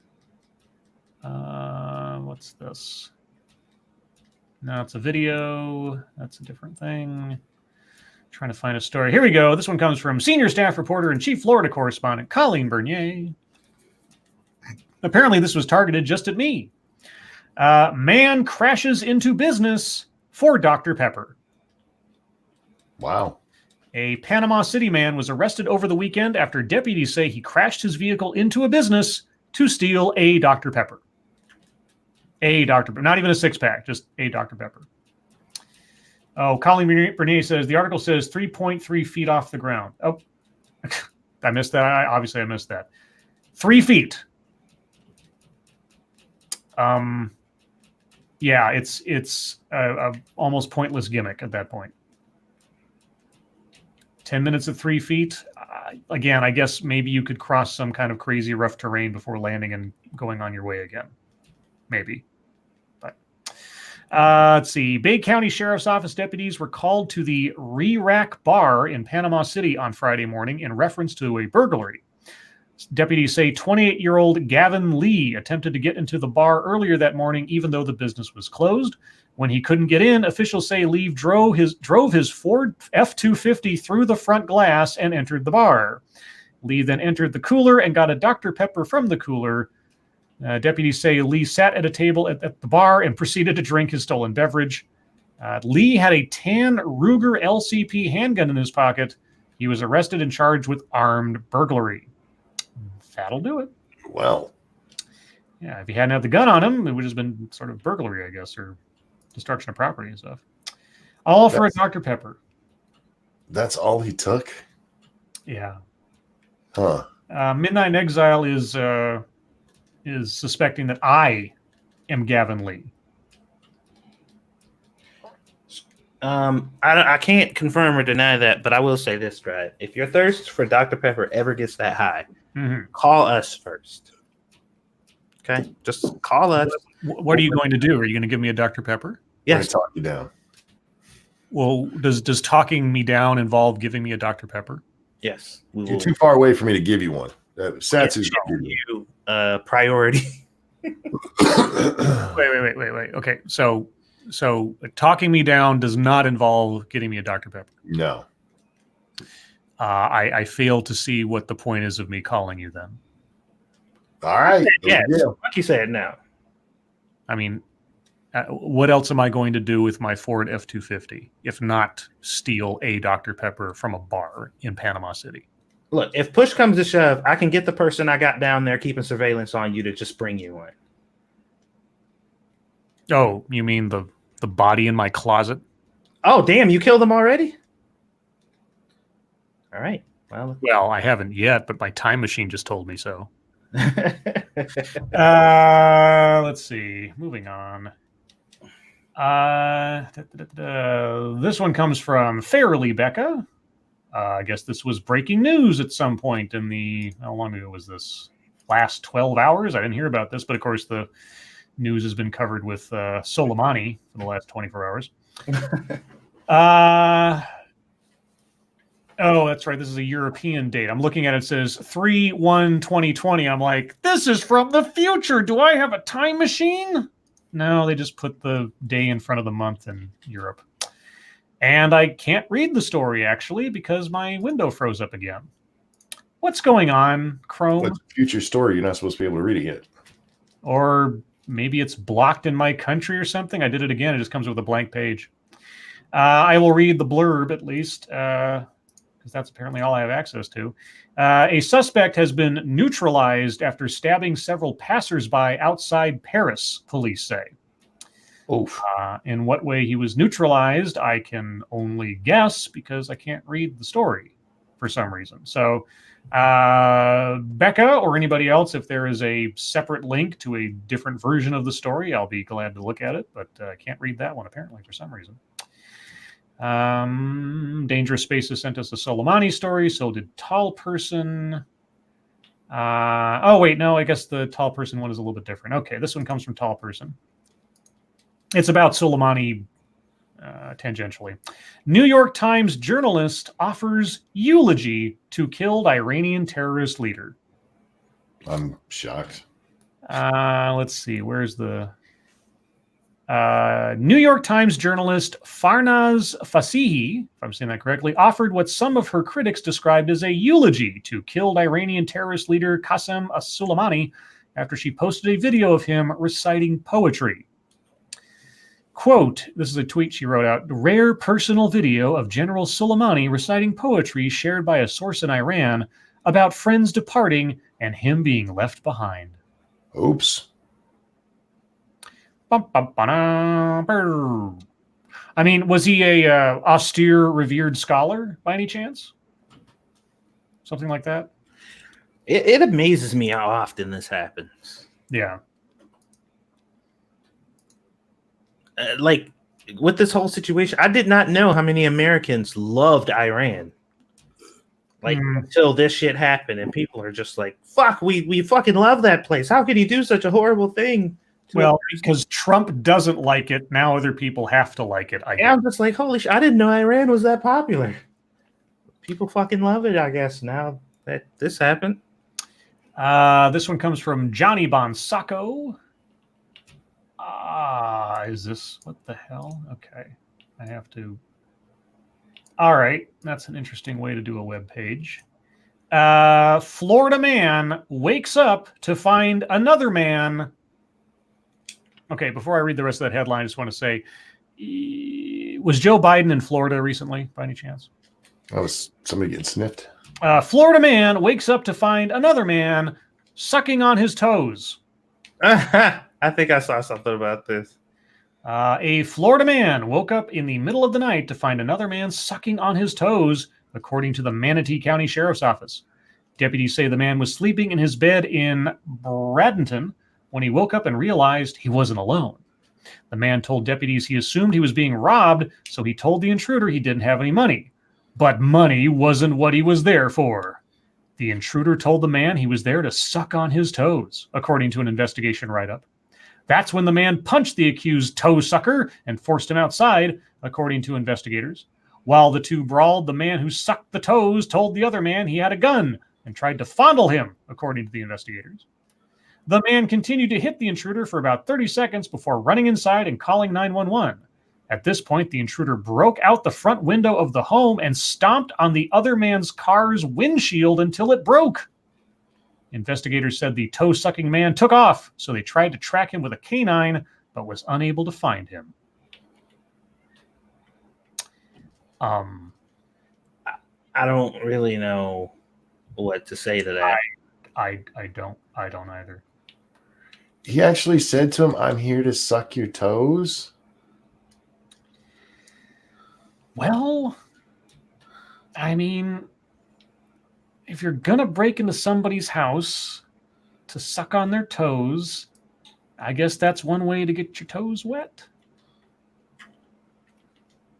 What's this? No, it's a video. That's a different thing. Trying to find a story. Here we go. This one comes from senior staff reporter and chief Florida correspondent Colleen Bernier. Apparently, this was targeted just at me. Man crashes into business for Dr. Pepper. Wow. A Panama City man was arrested over the weekend after deputies say he crashed his vehicle into a business to steal a Dr. Pepper. A Dr. Pepper. Not even a six-pack, just a Dr. Pepper. Oh, Colleen Bernier says, the article says 3.3 feet off the ground. Oh, I missed that. Obviously, I missed that. 3 feet. Yeah, it's a almost pointless gimmick at that point. 10 minutes at 3 feet. Again, I guess maybe you could cross some kind of crazy rough terrain before landing and going on your way again. Maybe. But let's see. Bay County Sheriff's Office deputies were called to the Re-Rack Bar in Panama City on Friday morning in reference to a burglary. Deputies say 28-year-old Gavin Lee attempted to get into the bar earlier that morning, even though the business was closed. When he couldn't get in, officials say Lee drove his Ford F-250 through the front glass and entered the bar. Lee then entered the cooler and got a Dr. Pepper from the cooler. Deputies say Lee sat at a table at the bar and proceeded to drink his stolen beverage. Lee had a tan Ruger LCP handgun in his pocket. He was arrested and charged with armed burglary. That'll do it. Well. Yeah, if he hadn't had the gun on him, it would have been sort of burglary, I guess, or destruction of property and stuff. All for a Dr. Pepper. That's all he took? Yeah. Huh. Midnight in Exile is suspecting that I am Gavin Lee. I can't confirm or deny that, but I will say this, Scribe. If your thirst for Dr. Pepper ever gets that high, call us first. Okay? Just call us. What are you going to do? Are you going to give me a Dr. Pepper? Yes. Talk you down. Well, does talking me down involve giving me a Dr. Pepper? Yes. You're too far away for me to give you one. Satsu's give you priority. Wait. Okay, so talking me down does not involve getting me a Dr. Pepper. No. I fail to see what the point is of me calling you then. All right. Yes. Like you said now. I mean, what else am I going to do with my Ford F-250 if not steal a Dr. Pepper from a bar in Panama City? Look, if push comes to shove, I can get the person I got down there keeping surveillance on you to just bring you one. Oh, you mean the body in my closet? Oh, damn, you killed him already? All right. Well, I haven't yet, but my time machine just told me so. Let's see. Moving on. This one comes from Fairly Becca. I guess this was breaking news at some point in the, how long ago was this? Last 12 hours? I didn't hear about this, but of course the news has been covered with Soleimani for the last 24 hours. Oh, that's right. This is a European date. I'm looking at it. It says 3/1/2020. I'm like, this is from the future. Do I have a time machine? No, they just put the day in front of the month in Europe. And I can't read the story, actually, because my window froze up again. What's going on, Chrome? It's a future story. You're not supposed to be able to read it yet. Or maybe it's blocked in my country or something. I did it again. It just comes with a blank page. I will read the blurb at least, because that's apparently all I have access to. A suspect has been neutralized after stabbing several passersby outside Paris, police say. Oof. In what way he was neutralized, I can only guess because I can't read the story for some reason. So, Becca or anybody else, if there is a separate link to a different version of the story, I'll be glad to look at it, but I can't read that one apparently for some reason. Dangerous Spaces sent us a Soleimani story. So did Tall Person. Oh, wait, no, I guess the Tall Person one is a little bit different. Okay, this one comes from Tall Person. It's about Soleimani tangentially. New York Times journalist offers eulogy to killed Iranian terrorist leader. I'm shocked. Let's see. Where's the... New York Times journalist Farnaz Fasihi, if I'm saying that correctly, offered what some of her critics described as a eulogy to killed Iranian terrorist leader Qasem Soleimani after she posted a video of him reciting poetry. Quote, this is a tweet she wrote out, rare personal video of General Soleimani reciting poetry shared by a source in Iran about friends departing and him being left behind. Oops. I mean, was he a austere, revered scholar by any chance? Something like that? It amazes me how often this happens. Yeah. Like, with this whole situation, I did not know how many Americans loved Iran. Like, until this shit happened, and people are just like, fuck, we fucking love that place. How could he do such a horrible thing? Well, because Trump doesn't like it, now other people have to like it. Yeah, I'm just like, holy shit, I didn't know Iran was that popular. People fucking love it, I guess, now that this happened. This one comes from Johnny Bonsacco. Is this, what the hell? Okay, I have to. All right, that's an interesting way to do a web page. Florida man wakes up to find another man. Okay, before I read the rest of that headline, I just want to say, was Joe Biden in Florida recently, by any chance? That was somebody getting sniffed. Florida man wakes up to find another man sucking on his toes. I think I saw something about this. A Florida man woke up in the middle of the night to find another man sucking on his toes, according to the Manatee County Sheriff's Office. Deputies say the man was sleeping in his bed in Bradenton when he woke up and realized he wasn't alone. The man told deputies he assumed he was being robbed, so he told the intruder he didn't have any money. But money wasn't what he was there for. The intruder told the man he was there to suck on his toes, according to an investigation write-up. That's when the man punched the accused toe sucker and forced him outside, according to investigators. While the two brawled, the man who sucked the toes told the other man he had a gun and tried to fondle him, according to the investigators. The man continued to hit the intruder for about 30 seconds before running inside and calling 911. At this point, the intruder broke out the front window of the home and stomped on the other man's car's windshield until it broke. Investigators said the toe-sucking man took off, so they tried to track him with a canine, but was unable to find him. I don't really know what to say to that. I don't either. He actually said to him, I'm here to suck your toes? Well, I mean, if you're going to break into somebody's house to suck on their toes, I guess that's one way to get your toes wet.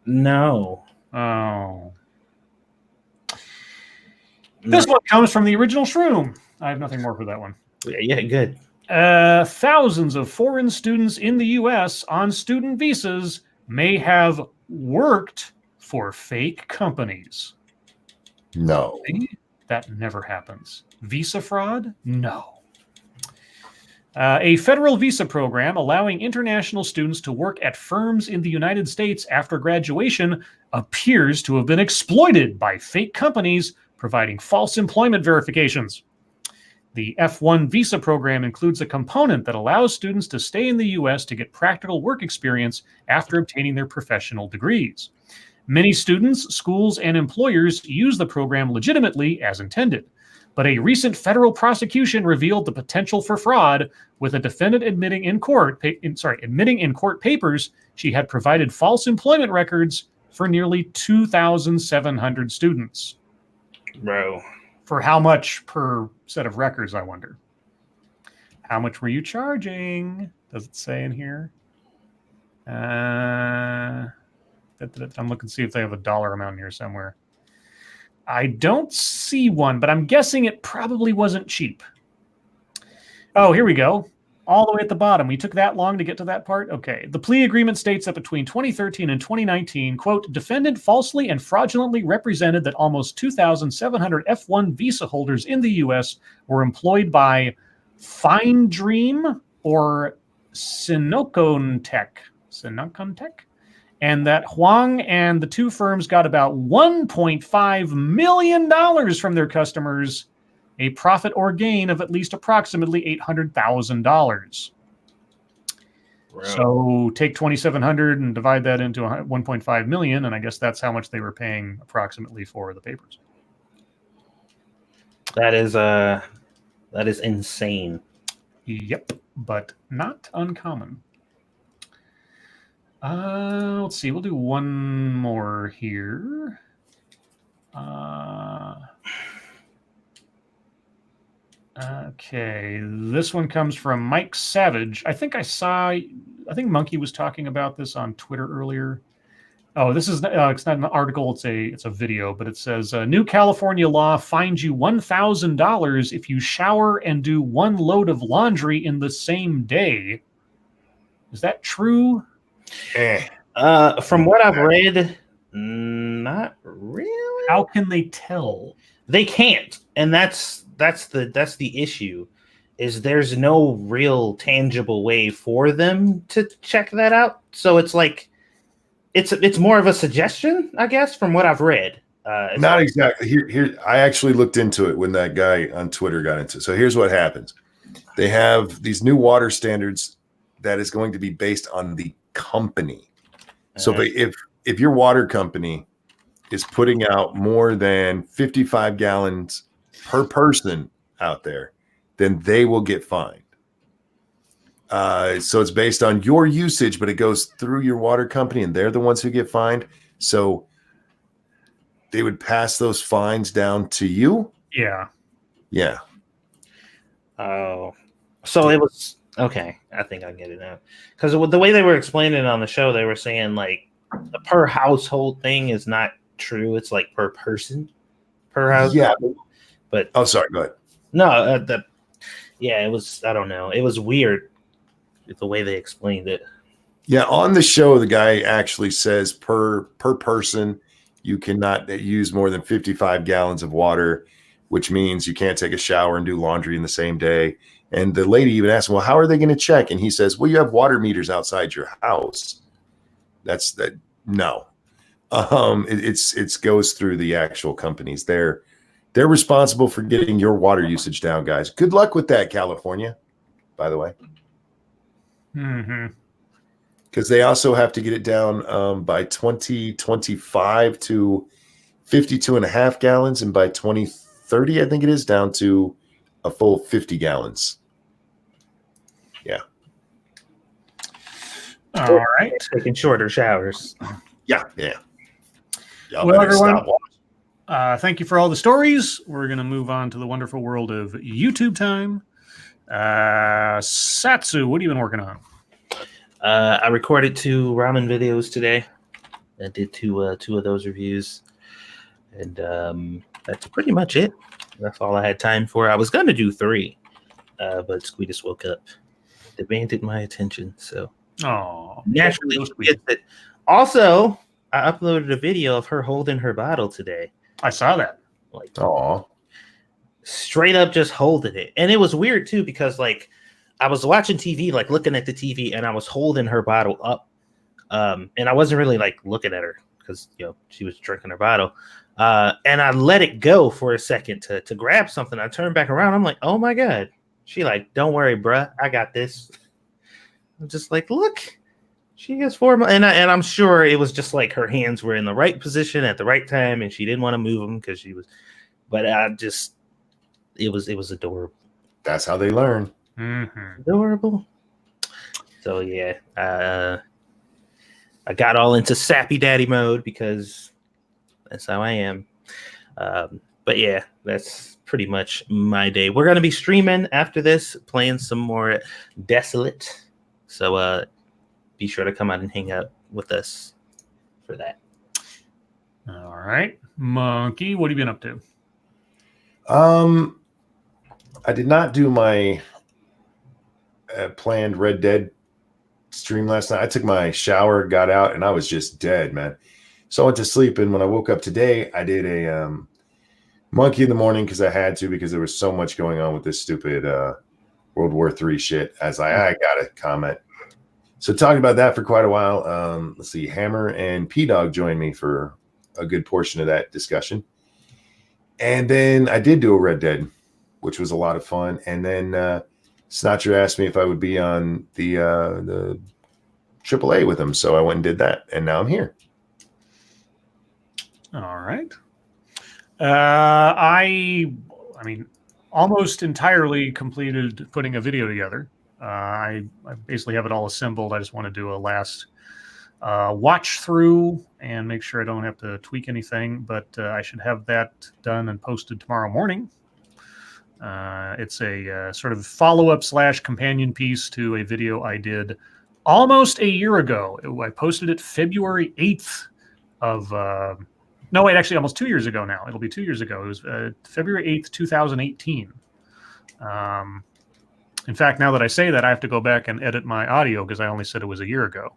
No. Oh. This one comes from the original Shroom. I have nothing more for that one. Yeah, good. Thousands of foreign students in the U.S. on student visas may have worked for fake companies. No. That never happens. Visa fraud? No. A federal visa program allowing international students to work at firms in the United States after graduation appears to have been exploited by fake companies providing false employment verifications. The F1 visa program includes a component that allows students to stay in the U.S. to get practical work experience after obtaining their professional degrees. Many students, schools, and employers use the program legitimately as intended. But a recent federal prosecution revealed the potential for fraud, with a defendant admitting in court papers she had provided false employment records for nearly 2,700 students. Bro. For how much per set of records, I wonder? How much were you charging? Does it say in here? I'm looking to see if they have a dollar amount in here somewhere. I don't see one, but I'm guessing it probably wasn't cheap. Oh, here we go. All the way at the bottom. We took that long to get to that part? Okay. The plea agreement states that between 2013 and 2019, quote, defendant falsely and fraudulently represented that almost 2,700 F1 visa holders in the U.S. were employed by Fine Dream or Sinocontech, and that Huang and the two firms got about $1.5 million from their customers, a profit or gain of at least approximately $800,000. So take 2,700 and divide that into 1.5 million, and I guess that's how much they were paying approximately for the papers. That is insane. Yep, but not uncommon. Let's see. We'll do one more here. Okay, this one comes from Mike Savage. I think Monkey was talking about this on Twitter earlier. Oh, this is it's not an article. It's a video, but it says new California law fines you $1,000 if you shower and do one load of laundry in the same day. Is that true? From what I've read, not really. How can they tell? They can't, and that's the issue. Is there's no real tangible way for them to check that out. So it's like it's more of a suggestion, I guess, from what I've read. Not exactly. Here, I actually looked into it when that guy on Twitter got into it. So here's what happens: they have these new water standards that is going to be based on the company. So if your water company is putting out more than 55 gallons per person out there, then they will get fined. So it's based on your usage, but it goes through your water company, and they're the ones who get fined. So they would pass those fines down to you. Yeah. Yeah. Oh, so it was okay. I think I get it now. Because the way they were explaining it on the show, they were saying like the per household thing is not true. It's like per person, per house. Yeah. But oh, sorry. Go ahead. No, it was. I don't know. It was weird the way they explained it. Yeah, on the show, the guy actually says per person, you cannot use more than 55 gallons of water, which means you can't take a shower and do laundry in the same day. And the lady even asked him, well, how are they going to check? And he says, well, you have water meters outside your house. That's that. No, it's goes through the actual companies. They're responsible for getting your water usage down, guys. Good luck with that, California, by the way. Mm-hmm. Because they also have to get it down by 2025 to 52.5 gallons, and by 2030, I think it is, down to a full 50 gallons. Yeah. All right. Taking shorter showers. Yeah. Well, everyone, thank you for all the stories. We're going to move on to the wonderful world of YouTube time. Satsu, what have you been working on? I recorded 2 ramen videos today. I did two of those reviews, and that's pretty much it. That's all I had time for. I was going to do 3, but Squeetus woke up, demanded my attention, so naturally she gets it. Also, I uploaded a video of her holding her bottle today. I saw that. Like, straight up just holding it, and it was weird too because like I was watching TV, like looking at the TV, and I was holding her bottle up, and I wasn't really like looking at her because she was drinking her bottle. And I let it go for a second to grab something. I turned back around. I'm like, oh my God. She like, don't worry, bruh. I got this. I'm just like, look, she has 4 months. And I'm sure it was just like her hands were in the right position at the right time. And she didn't want to move them because she was, but it was adorable. That's how they learn. Mm-hmm. Adorable. So yeah, I got all into sappy daddy mode because that's how I am. But yeah, that's pretty much my day. We're going to be streaming after this, playing some more Desolate. So be sure to come out and hang out with us for that. All right. Monkey, what have you been up to? I did not do my planned Red Dead stream last night. I took my shower, got out, and I was just dead, man. So I went to sleep, and when I woke up today, I did a monkey in the morning because I had to, because there was so much going on with this stupid World War III shit. As I got to comment. So talking about that for quite a while. Let's see, Hammer and P-Dog joined me for a good portion of that discussion. And then I did do a Red Dead, which was a lot of fun. And then Snatcher asked me if I would be on the AAA with him. So I went and did that, and now I'm here. All right. I mean, almost entirely completed putting a video together. I basically have it all assembled. I just want to do a last watch through and make sure I don't have to tweak anything, but I should have that done and posted tomorrow morning. It's a sort of follow-up / companion piece to a video I did almost a year ago. I posted it February 8th of... no, wait, actually almost 2 years ago now. It'll be 2 years ago. It was February 8th, 2018. In fact, now that I say that, I have to go back and edit my audio because I only said it was a year ago.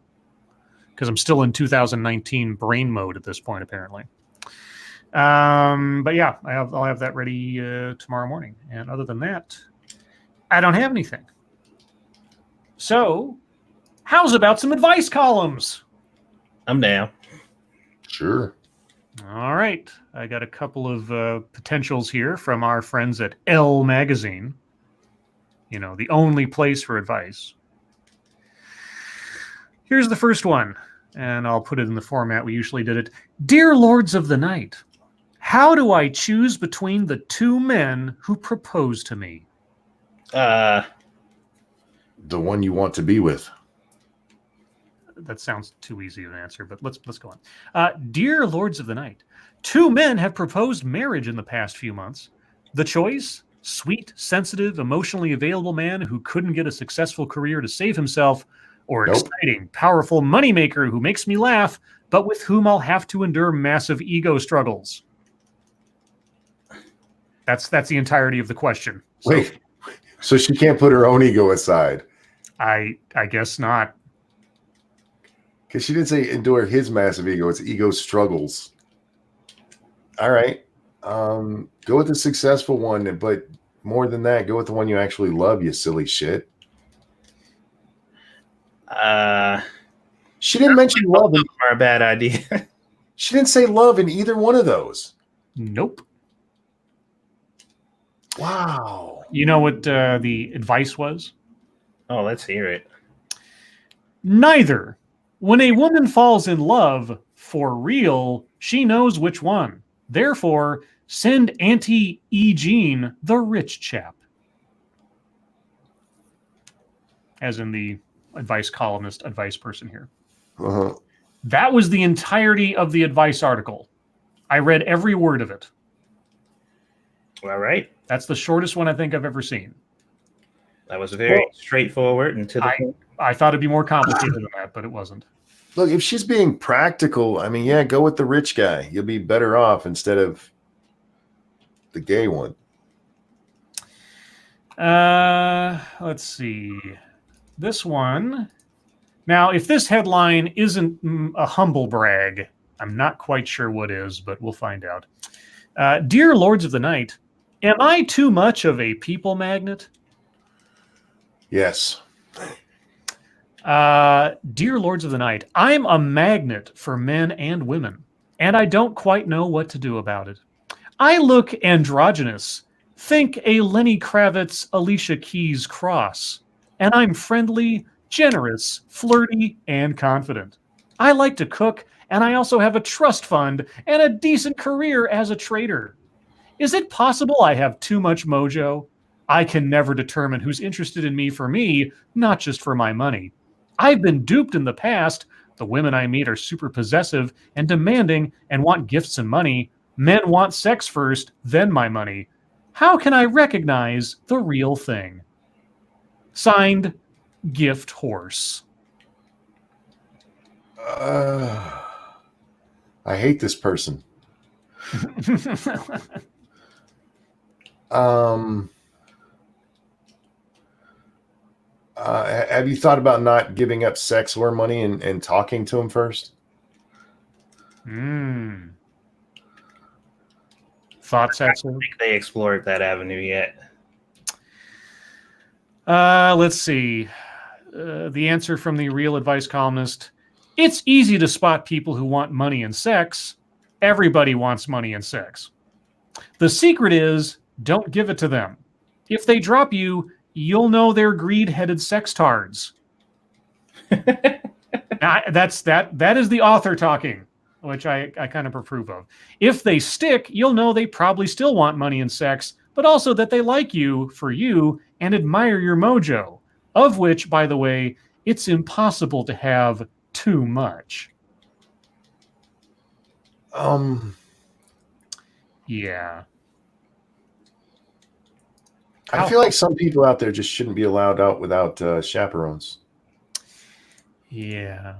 Because I'm still in 2019 brain mode at this point, apparently. But yeah, I'll have that ready tomorrow morning. And other than that, I don't have anything. So, how's about some advice columns? I'm down. Sure. All right. I got a couple of potentials here from our friends at Elle Magazine. You know, the only place for advice. Here's the first one, and I'll put it in the format we usually did it. Dear Lords of the Night, how do I choose between the two men who propose to me? The one you want to be with. That sounds too easy of an answer, but let's go on. Dear Lords of the Night, two men have proposed marriage in the past few months. The choice? Sweet, sensitive, emotionally available man who couldn't get a successful career to save himself, or exciting, powerful moneymaker who makes me laugh, but with whom I'll have to endure massive ego struggles. That's the entirety of the question. Wait, so she can't put her own ego aside? I guess not. Because she didn't say endure his massive ego. It's ego struggles. All right. Go with the successful one, but more than that, go with the one you actually love, you silly shit. She didn't mention love. Are a bad idea. She didn't say love in either one of those. Nope. Wow. You know what the advice was? Oh, let's hear it. Neither. When a woman falls in love, for real, she knows which one. Therefore, send Auntie E. Jean the rich chap. As in the advice columnist, advice person here. Uh-huh. That was the entirety of the advice article. I read every word of it. All right. That's the shortest one I think I've ever seen. That was very straightforward and to the point. I thought it'd be more complicated than that, but it wasn't. Look, if she's being practical, I mean, yeah, go with the rich guy. You'll be better off instead of the gay one. Let's see. This one. Now, if this headline isn't a humble brag, I'm not quite sure what is, but we'll find out. Dear Lords of the Night, am I too much of a people magnet? Yes. Dear Lords of the Night, I'm a magnet for men and women, and I don't quite know what to do about it. I look androgynous. Think a Lenny Kravitz, Alicia Keys cross. And I'm friendly, generous, flirty, and confident. I like to cook, and I also have a trust fund and a decent career as a trader. Is it possible I have too much mojo? I can never determine who's interested in me for me, not just for my money. I've been duped in the past. The women I meet are super possessive and demanding and want gifts and money. Men want sex first, then my money. How can I recognize the real thing? Signed, Gift Horse. I hate this person. Have you thought about not giving up sex or money and talking to him first? Thoughts, Satsu? I don't think they explored that avenue yet. Let's see. The answer from the Real Advice columnist. It's easy to spot people who want money and sex. Everybody wants money and sex. The secret is don't give it to them. If they drop you, you'll know they're greed-headed sextards. That is the author talking, which I kind of approve of. If they stick, you'll know they probably still want money and sex, but also that they like you for you and admire your mojo, of which, by the way, it's impossible to have too much. Yeah. I feel like some people out there just shouldn't be allowed out without chaperones. Yeah.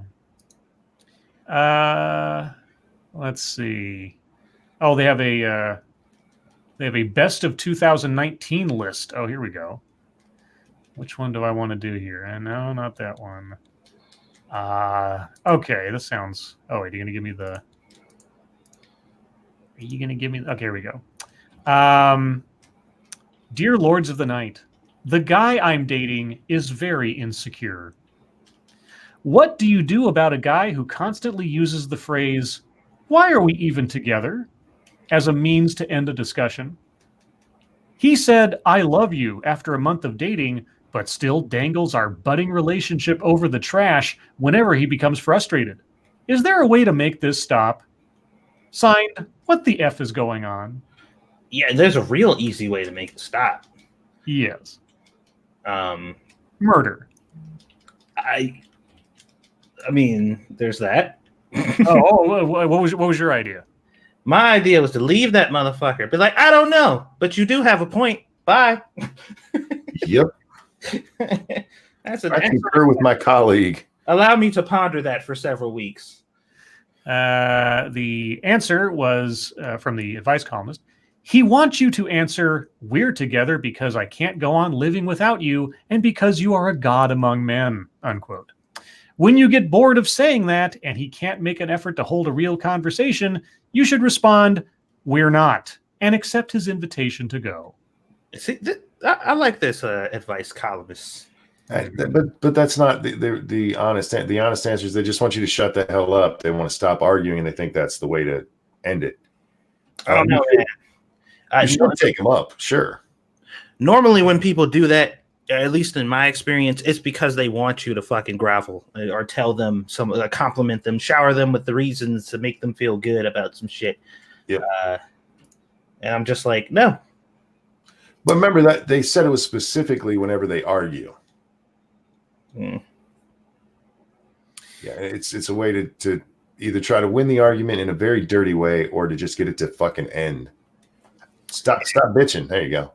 Let's see. Oh, they have a best of 2019 list. Oh, here we go. Which one do I want to do here? No, not that one. Okay, this sounds. Oh, wait, are you gonna give me the? Are you gonna give me? Okay, here we go. Dear Lords of the Night, the guy I'm dating is very insecure. What do you do about a guy who constantly uses the phrase, "Why are we even together?" as a means to end a discussion? He said, "I love you" after a month of dating, but still dangles our budding relationship over the trash whenever he becomes frustrated. Is there a way to make this stop? Signed, What the F is going on? Yeah, there's a real easy way to make it stop. Yes. Murder. I mean, there's that. What was your idea? My idea was to leave that motherfucker. Be like, I don't know, but you do have a point. Bye. Yep. That's an I concur with my colleague. Allow me to ponder that for several weeks. The answer was from the advice columnist. He wants you to answer, "We're together because I can't go on living without you and because you are a god among men," unquote. When you get bored of saying that and he can't make an effort to hold a real conversation, you should respond, "We're not," and accept his invitation to go. See, I like this advice columnist. But that's not the honest answer is they just want you to shut the hell up. They want to stop arguing and they think that's the way to end it. I don't know. You should take them up, sure. Normally when people do that, at least in my experience, it's because they want you to fucking grovel or tell them compliment them, shower them with the reasons to make them feel good about some shit. Yep. And I'm just like, no. But remember that they said it was specifically whenever they argue. Yeah, it's a way to either try to win the argument in a very dirty way or to just get it to fucking end. Stop bitching. There you go.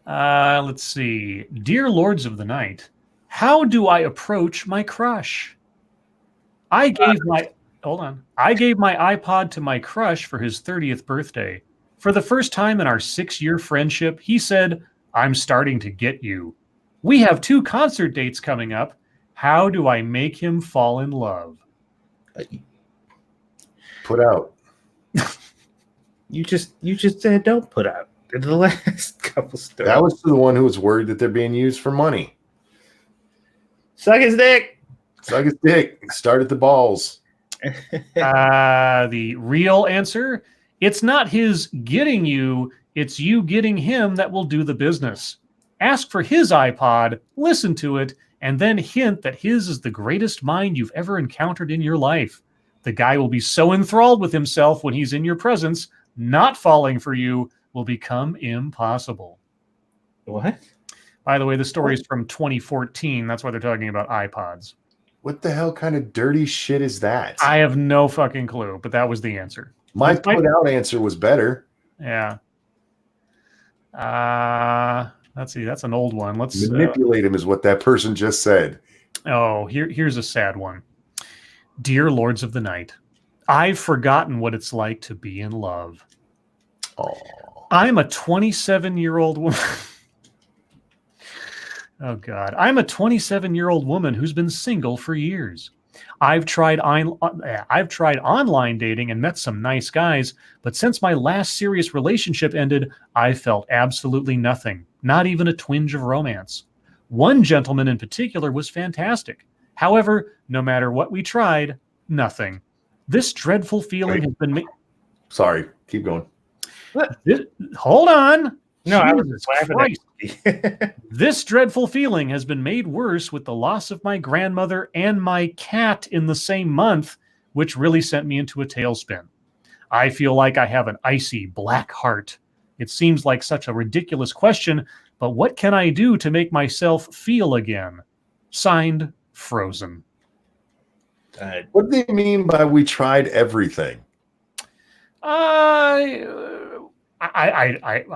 Let's see. Dear Lords of the Night, how do I approach my crush? I gave my iPod to my crush for his 30th birthday. For the first time in our 6-year friendship, he said, "I'm starting to get you. We have 2 concert dates coming up. How do I make him fall in love?" Put out. You just said don't put out. The last couple stories. That was the one who was worried that they're being used for money. Suck his dick. Suck his dick. Start at the balls. The real answer, it's not his getting you, it's you getting him that will do the business. Ask for his iPod, listen to it, and then hint that his is the greatest mind you've ever encountered in your life. The guy will be so enthralled with himself when he's in your presence, not falling for you will become impossible. What? By the way, the story is from 2014. That's why they're talking about iPods. What the hell kind of dirty shit is that? I have no fucking clue, but that was the answer. My put out answer was better. Yeah. Let's see. That's an old one. Let's manipulate him is what that person just said. Oh, here's a sad one. Dear Lords of the Night, I've forgotten what it's like to be in love. Oh. I'm a 27-year-old woman. Oh, God. I'm a 27-year-old woman who's been single for years. I've tried online dating and met some nice guys, but since my last serious relationship ended, I felt absolutely nothing, not even a twinge of romance. One gentleman in particular was fantastic. However, no matter what we tried, nothing. This dreadful feeling has been made. Sorry, keep going. Hold on. No, I was Jesus just laughing. This dreadful feeling has been made worse with the loss of my grandmother and my cat in the same month, which really sent me into a tailspin. I feel like I have an icy black heart. It seems like such a ridiculous question, but what can I do to make myself feel again? Signed, Frozen. What do they mean by we tried everything? I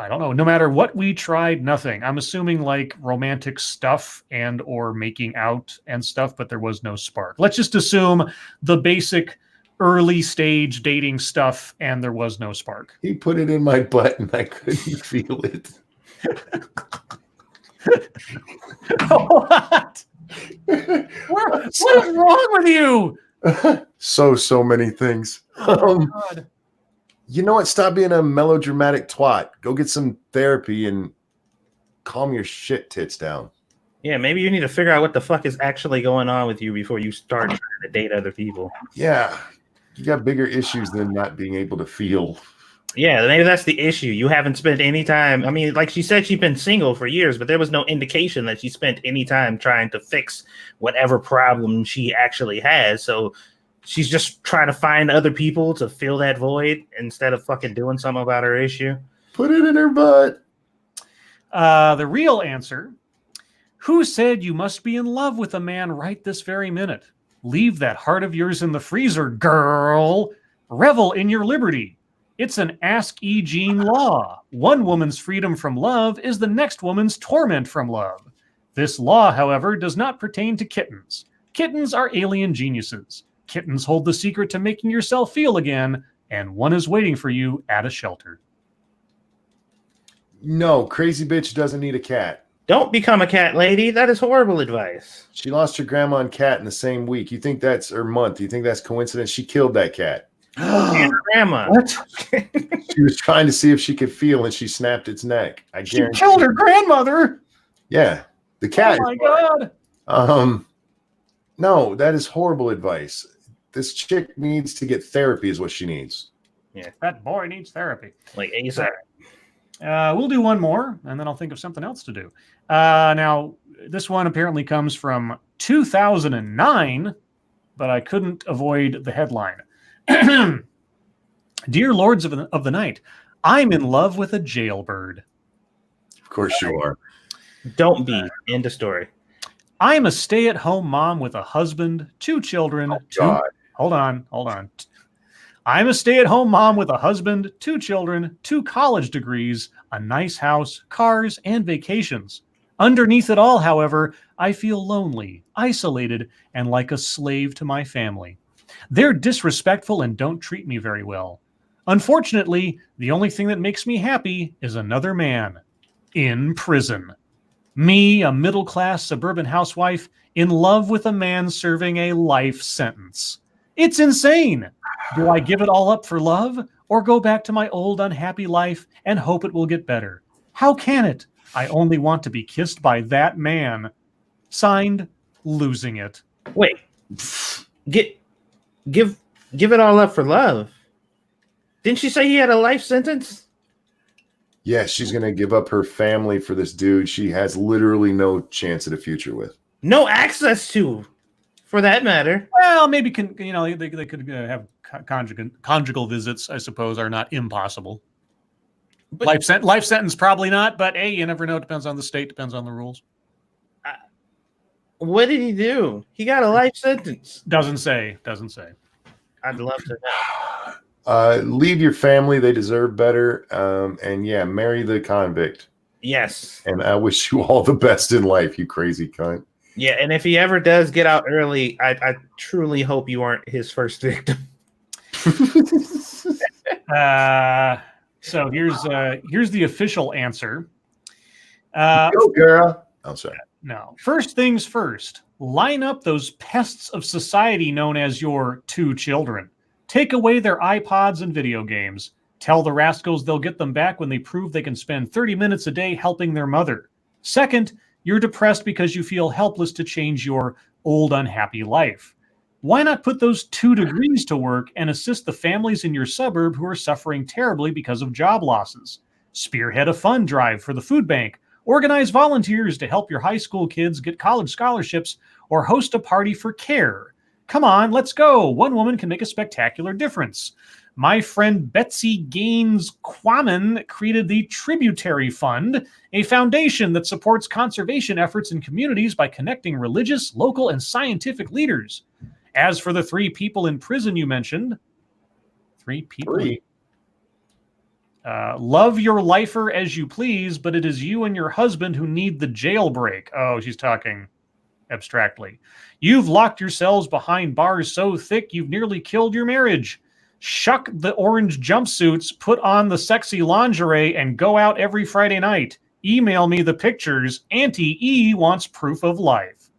don't know. No matter what we tried, nothing. I'm assuming like romantic stuff and or making out and stuff, but there was no spark. Let's just assume the basic early stage dating stuff and there was no spark. He put it in my butt and I couldn't feel it. What? What is wrong with you? So many things. God. You know what? Stop being a melodramatic twat. Go get some therapy and calm your shit tits down. Yeah, maybe you need to figure out what the fuck is actually going on with you before you start trying to date other people. Yeah. You got bigger issues than not being able to feel. Yeah, maybe that's the issue. You haven't spent any time. I mean, like she said, she's been single for years, but there was no indication that she spent any time trying to fix whatever problem she actually has. So she's just trying to find other people to fill that void instead of fucking doing something about her issue. Put it in her butt. The real answer. Who said you must be in love with a man right this very minute? Leave that heart of yours in the freezer, girl. Revel in your liberty. It's an Ask E. Jean law. One woman's freedom from love is the next woman's torment from love. This law, however, does not pertain to kittens. Kittens are alien geniuses. Kittens hold the secret to making yourself feel again, and one is waiting for you at a shelter. No, crazy bitch doesn't need a cat. Don't become a cat lady. That is horrible advice. She lost her grandma and cat in the same week. You think that's her month? You think that's coincidence? She killed that cat. And her grandma. What? She was trying to see if she could feel, and she snapped its neck. I She guarantee. killed her grandmother. Yeah, the cat. Oh my God. No, that is horrible advice. This chick needs to get therapy, is what she needs. Yeah, That boy needs therapy. like ASAP. We'll do one more, and then I'll think of something else to do. Now, this one apparently comes from 2009, but I couldn't avoid the headline. Dear Lords of the Night, I'm in love with a jailbird. Of course you are. Don't be. End of story. I'm a stay-at-home mom with a husband, 2 children. God. Hold on. I'm a stay-at-home mom with a husband, 2 children, 2 college degrees, a nice house, cars, and vacations. Underneath it all, however, I feel lonely, isolated, and like a slave to my family. They're disrespectful and don't treat me very well. Unfortunately, the only thing that makes me happy is another man in prison. Me, a middle-class suburban housewife, in love with a man serving a life sentence. It's insane. Do I give it all up for love or go back to my old unhappy life and hope it will get better? How can it? I only want to be kissed by that man. Signed, losing it. Wait, give it all up for love. Didn't she say he had a life sentence? Yeah, she's going to give up her family for this dude she has literally no chance at a future with. No access to, for that matter. Well, maybe they could have conjugal visits. I suppose are not impossible. But life sentence probably not. But hey, you never know. Depends on the state. Depends on the rules. What did he do? He got a life sentence. Doesn't say. I'd love to know. Leave your family. They deserve better. And yeah, marry the convict. Yes. And I wish you all the best in life, you crazy cunt. Yeah, and if he ever does get out early, I truly hope you aren't his first victim. So here's the official answer. Go, girl. I'm sorry. No. First things first. Line up those pests of society known as your 2 children. Take away their iPods and video games. Tell the rascals they'll get them back when they prove they can spend 30 minutes a day helping their mother. Second, you're depressed because you feel helpless to change your old unhappy life. Why not put those 2 degrees to work and assist the families in your suburb who are suffering terribly because of job losses? Spearhead a fund drive for the food bank. Organize volunteers to help your high school kids get college scholarships or host a party for CARE. Come on, let's go. One woman can make a spectacular difference. My friend Betsy Gaines Quammen created the Tributary Fund, a foundation that supports conservation efforts in communities by connecting religious, local, and scientific leaders. As for the 3 people in prison you mentioned, 3 people. 3. Love your lifer as you please, but it is you and your husband who need the jailbreak. Oh, she's talking abstractly. You've locked yourselves behind bars so thick you've nearly killed your marriage. Shuck the orange jumpsuits, put on the sexy lingerie, and go out every Friday night. Email me the pictures. Auntie E wants proof of life.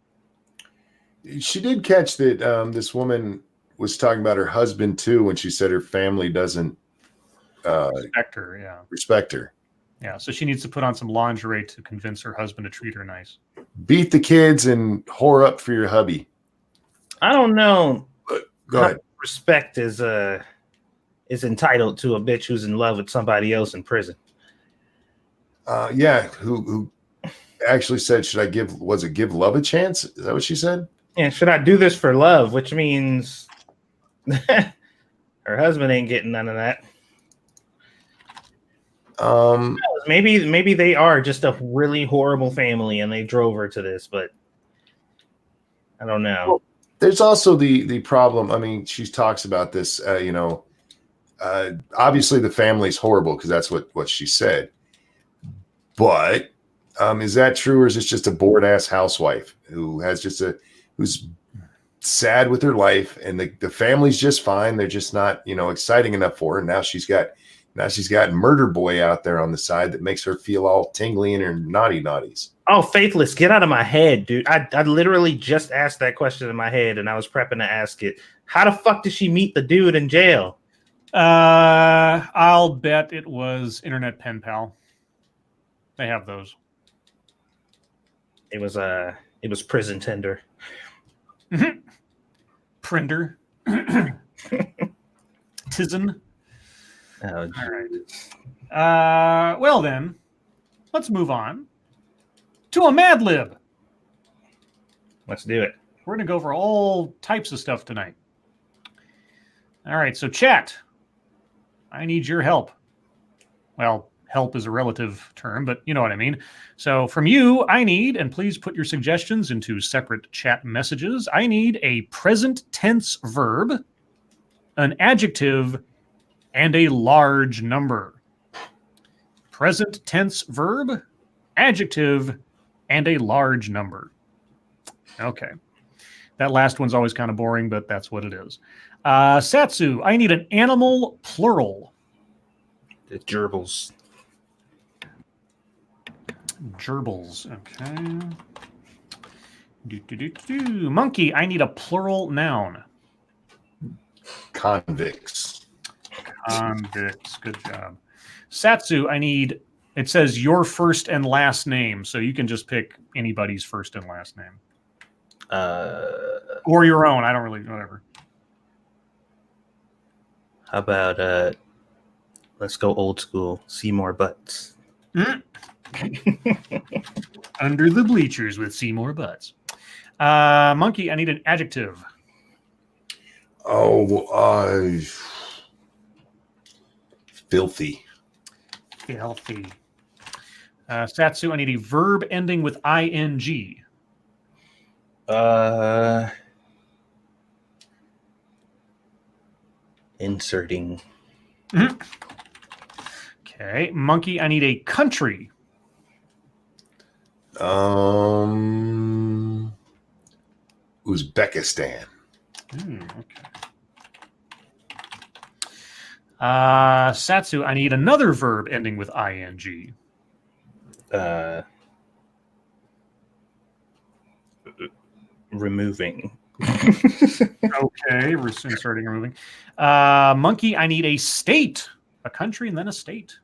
She did catch that this woman was talking about her husband too when she said her family doesn't respect her. Yeah, so she needs to put on some lingerie to convince her husband to treat her nice. Beat the kids and whore up for your hubby. I don't know. Go ahead. Respect is entitled to a bitch who's in love with somebody else in prison. Yeah, who actually said, should I give love a chance? Is that what she said? Yeah, should I do this for love? Which means her husband ain't getting none of that. Maybe they are just a really horrible family and they drove her to this, but I don't know. Well, there's also the problem. I mean, she talks about this, obviously the family's horrible because that's what she said. But is that true, or is this just a bored ass housewife who has who's sad with her life, and the family's just fine? They're just not, exciting enough for her. Now she's got Murder Boy out there on the side that makes her feel all tingly in her naughties. Oh, Faithless, get out of my head, dude. I literally just asked that question in my head, and I was prepping to ask it. How the fuck did she meet the dude in jail? I'll bet it was Internet Pen Pal. They have those. It was Prison Tender. Prinder. Tizen. Oh, all right. Well then, let's move on to a Mad Lib. Let's do it. We're going to go over all types of stuff tonight. All right, so chat, I need your help. Well, help is a relative term, but you know what I mean. So from you, I need, and please put your suggestions into separate chat messages, I need a present tense verb, an adjective, and a large number. Present tense verb, adjective, and a large number. Okay. That last one's always kind of boring, but that's what it is. Satsu, I need an animal plural. The gerbils. Gerbils. Okay. Monkey, I need a plural noun. Convicts. Convicts. Good job. Satsu, it says your first and last name, so you can just pick anybody's first and last name. Or your own. I don't really, whatever. How about let's go old school. Seymour Butts. Under the bleachers with Seymour Butts. Monkey, I need an adjective. Filthy. Filthy. Satsu, I need a verb ending with ing. Inserting. Okay. Monkey, I need a country. Uzbekistan. Okay. Satsu, I need another verb ending with ing. Removing. Okay, we're inserting and removing. Monkey, I need a state. A country and then a state.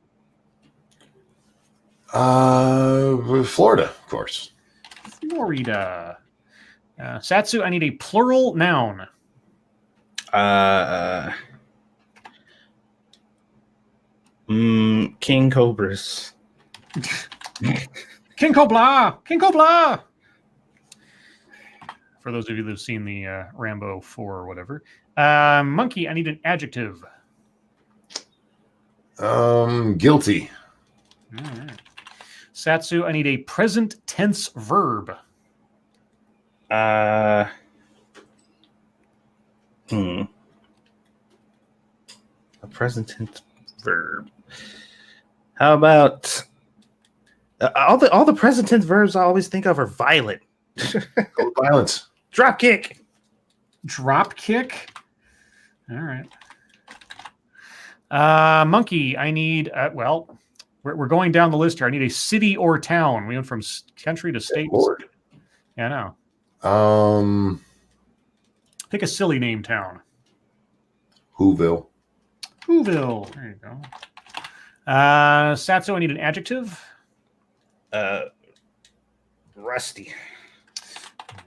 Florida, of course. Florida. Satsu, I need a plural noun. King Cobras. King Cobra! King Cobra! For those of you that have seen the Rambo 4 or whatever. Monkey, I need an adjective. Guilty. All right. Satsu, I need a present tense verb. A present tense verb. How about all the present tense verbs I always think of are violent. Violence. Drop kick. Drop kick. All right. Monkey, I need, we're going down the list here. I need a city or town. We went from country to state. Lord. Yeah, I know. Pick a silly name town. Whoville. Whoville. There you go. Satsu, I need an adjective. Rusty.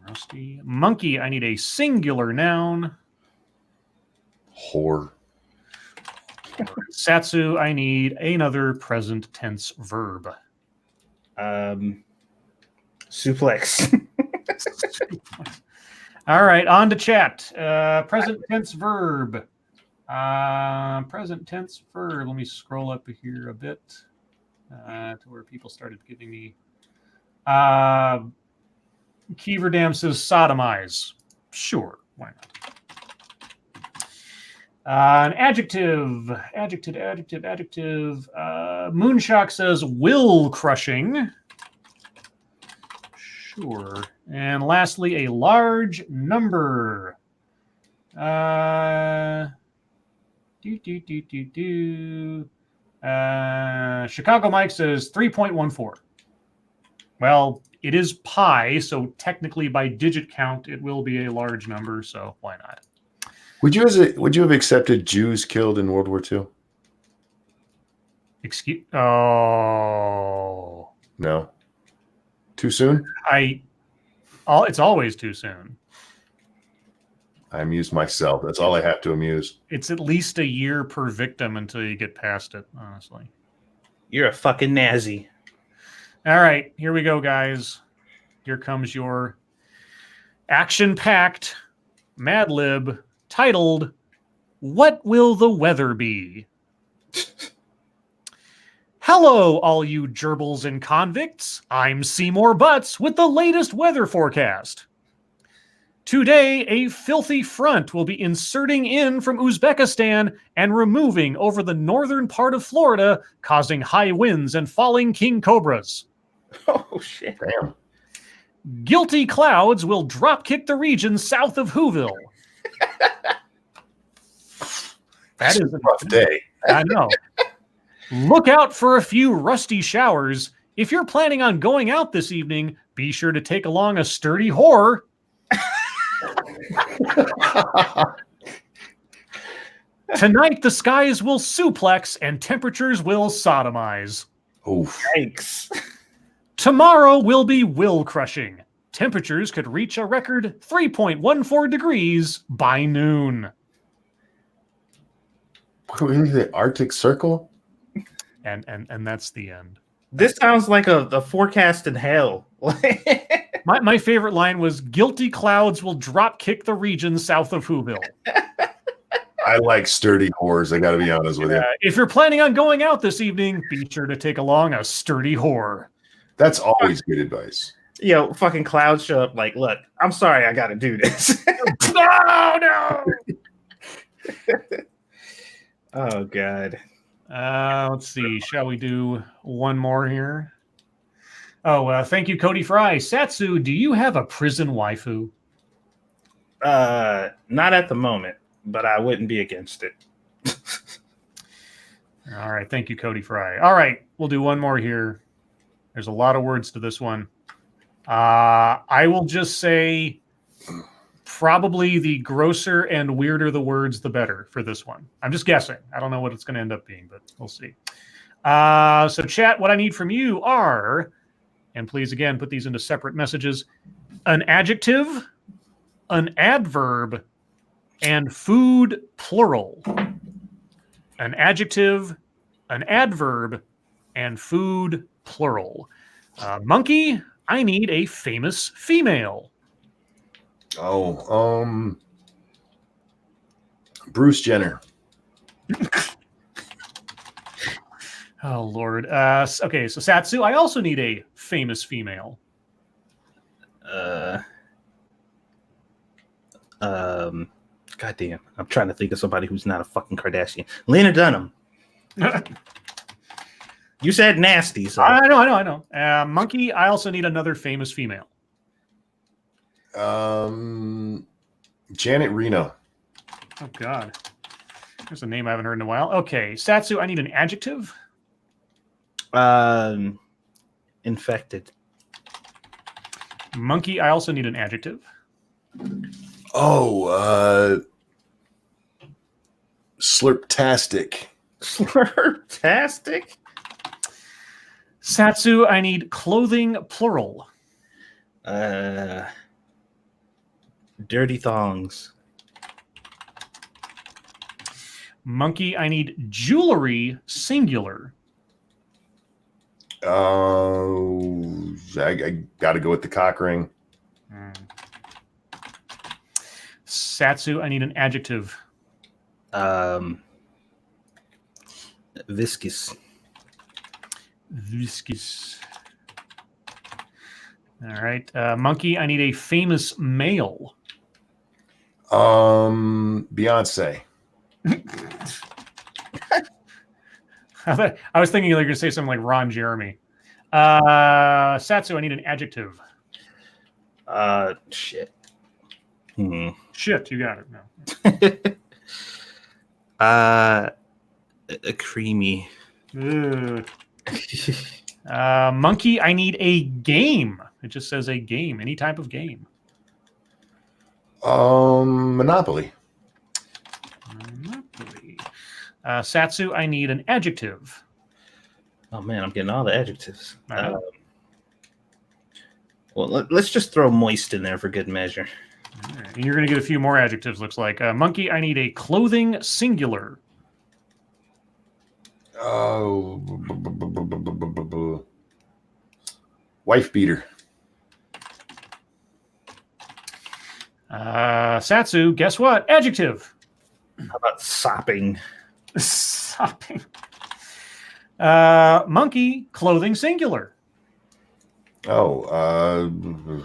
Rusty. Monkey, I need a singular noun. Whore. Satsu, I need another present tense verb. Suplex. All right, on to chat. Present tense verb. Present tense verb. Let me scroll up here a bit to where people started giving me. Keeverdam says sodomize. Sure, why not? An adjective. Moonshock says will crushing. Sure. And lastly, a large number. Chicago Mike says 3.14. Well, it is pi, so technically by digit count, it will be a large number, so why not? Would you have accepted Jews killed in World War II? Oh. No. Too soon? It's always too soon. I amuse myself. That's all I have to amuse. It's at least a year per victim until you get past it, honestly. You're a fucking Nazi. All right, here we go, guys. Here comes your action-packed Mad Lib titled, What Will the Weather Be? Hello, all you gerbils and convicts. I'm Seymour Butts with the latest weather forecast. Today, a filthy front will be inserting in from Uzbekistan and removing over the northern part of Florida, causing high winds and falling king cobras. Oh, shit. Damn. Guilty clouds will drop-kick the region south of Whoville. That is a rough day. I know. Look out for a few rusty showers. If you're planning on going out this evening, be sure to take along a sturdy whore. Tonight, the skies will suplex and temperatures will sodomize. Oof. Thanks. Tomorrow will be will crushing. temperatures could reach a record 3.14 degrees by noon. The Arctic Circle? And that's the end. This sounds like a forecast in hell. My favorite line was, guilty clouds will drop kick the region south of Whoville. I like sturdy whores, I gotta be honest with you. If you're planning on going out this evening, be sure to take along a sturdy whore. That's always good advice. Yo, fucking clouds show up like, look, I'm sorry I gotta do this. No. Oh, God. Let's see. Shall we do one more here? Oh, thank you, Cody Fry. Satsu, do you have a prison waifu? Not at the moment, but I wouldn't be against it. All right. Thank you, Cody Fry. All right. We'll do one more here. There's a lot of words to this one. I will just say probably the grosser and weirder the words, the better for this one. I'm just guessing. I don't know what it's going to end up being, but we'll see. So chat, what I need from you are, and please, again, put these into separate messages, an adjective, an adverb, and food plural. An adjective, an adverb, and food plural. Monkey, I need a famous female. Oh, Bruce Jenner. Oh, Lord. Okay, so Satsu, I also need a famous female. Goddamn. I'm trying to think of somebody who's not a fucking Kardashian. Lena Dunham. You said nasty, so I know. Monkey, I also need another famous female. Janet Reno. Oh, God. There's a name I haven't heard in a while. Okay, Satsu, I need an adjective. Infected. Monkey, I also need an adjective. Oh, slurptastic. Slurptastic? Satsu, I need clothing plural. Dirty thongs. Monkey, I need jewelry singular. Oh, I got to go with the cock ring. Satsu, I need an adjective. Viscous. Viscous. All right. Monkey, I need a famous male. Beyonce. I was thinking you were going to say something like Ron Jeremy. Satsu, I need an adjective. Shit. Shit, you got it. No. Creamy. Monkey, I need a game. It just says a game. Any type of game. Monopoly. Monopoly. Satsu, I need an adjective. Oh man, I'm getting all the adjectives. Right. Well, let's just throw moist in there for good measure. Right. And you're going to get a few more adjectives, looks like. Monkey, I need a clothing singular. Oh, wife beater. Satsu, guess what? Adjective. How about sopping? Sopping. Monkey, clothing singular. Oh,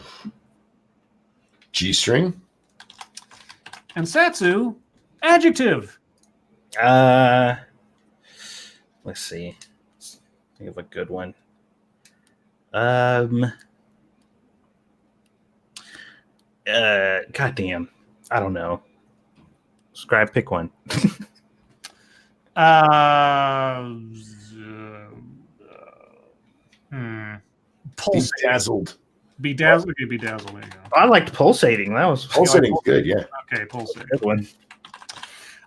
G-string. And Satsu, adjective. Let's see. Think of a good one. Goddamn. I don't know. Scribe, pick one. Bedazzled. Bedazzled. Okay, bedazzled. There you go. I liked pulsating. That was Pulsating's good, yeah. Okay, pulsating. Good one.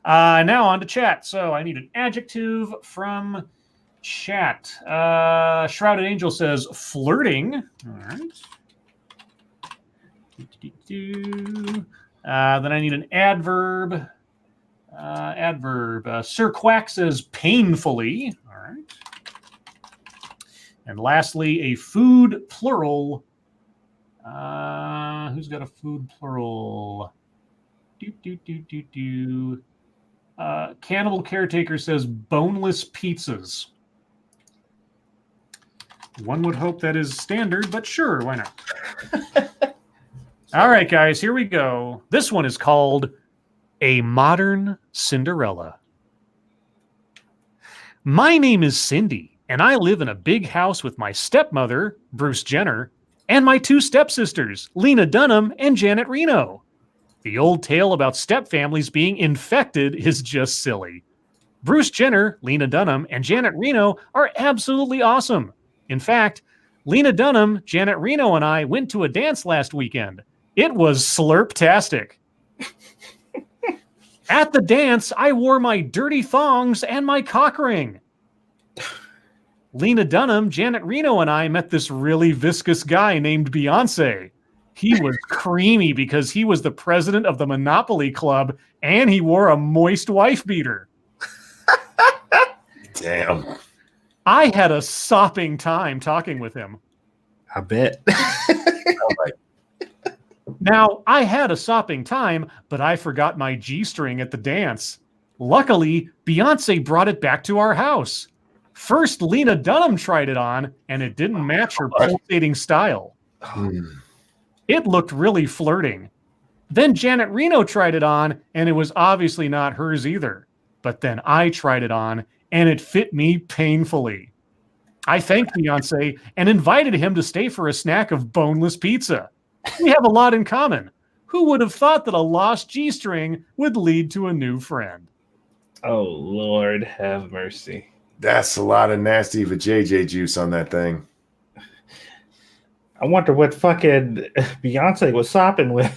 Now on to chat. So I need an adjective from chat. Shrouded Angel says flirting. All right. Then I need an adverb. Sir Quack says painfully. All right. And lastly, a food plural. Who's got a food plural? Cannibal Caretaker says boneless pizzas. One would hope that is standard, but sure, why not? All right, guys, here we go. This one is called A Modern Cinderella. My name is Cindy, and I live in a big house with my stepmother, Bruce Jenner, and my two stepsisters, Lena Dunham and Janet Reno. The old tale about stepfamilies being infected is just silly. Bruce Jenner, Lena Dunham, and Janet Reno are absolutely awesome. In fact, Lena Dunham, Janet Reno, and I went to a dance last weekend. It was slurptastic. At the dance, I wore my dirty thongs and my cock ring. Lena Dunham, Janet Reno, and I met this really viscous guy named Beyonce. He was creamy because he was the president of the Monopoly Club and he wore a moist wife beater. Damn. I had a sopping time talking with him. I bet. Now, I had a sopping time, but I forgot my G-string at the dance. Luckily, Beyonce brought it back to our house. First, Lena Dunham tried it on, and it didn't match her pulsating style. It looked really flirting. Then Janet Reno tried it on, and it was obviously not hers either. But then I tried it on, and it fit me painfully. I thanked Beyonce and invited him to stay for a snack of boneless pizza. We have a lot in common. Who would have thought that a lost G-string would lead to a new friend? Oh, Lord, have mercy. That's a lot of nasty vajayjay juice on that thing. I wonder what fucking Beyonce was sopping with.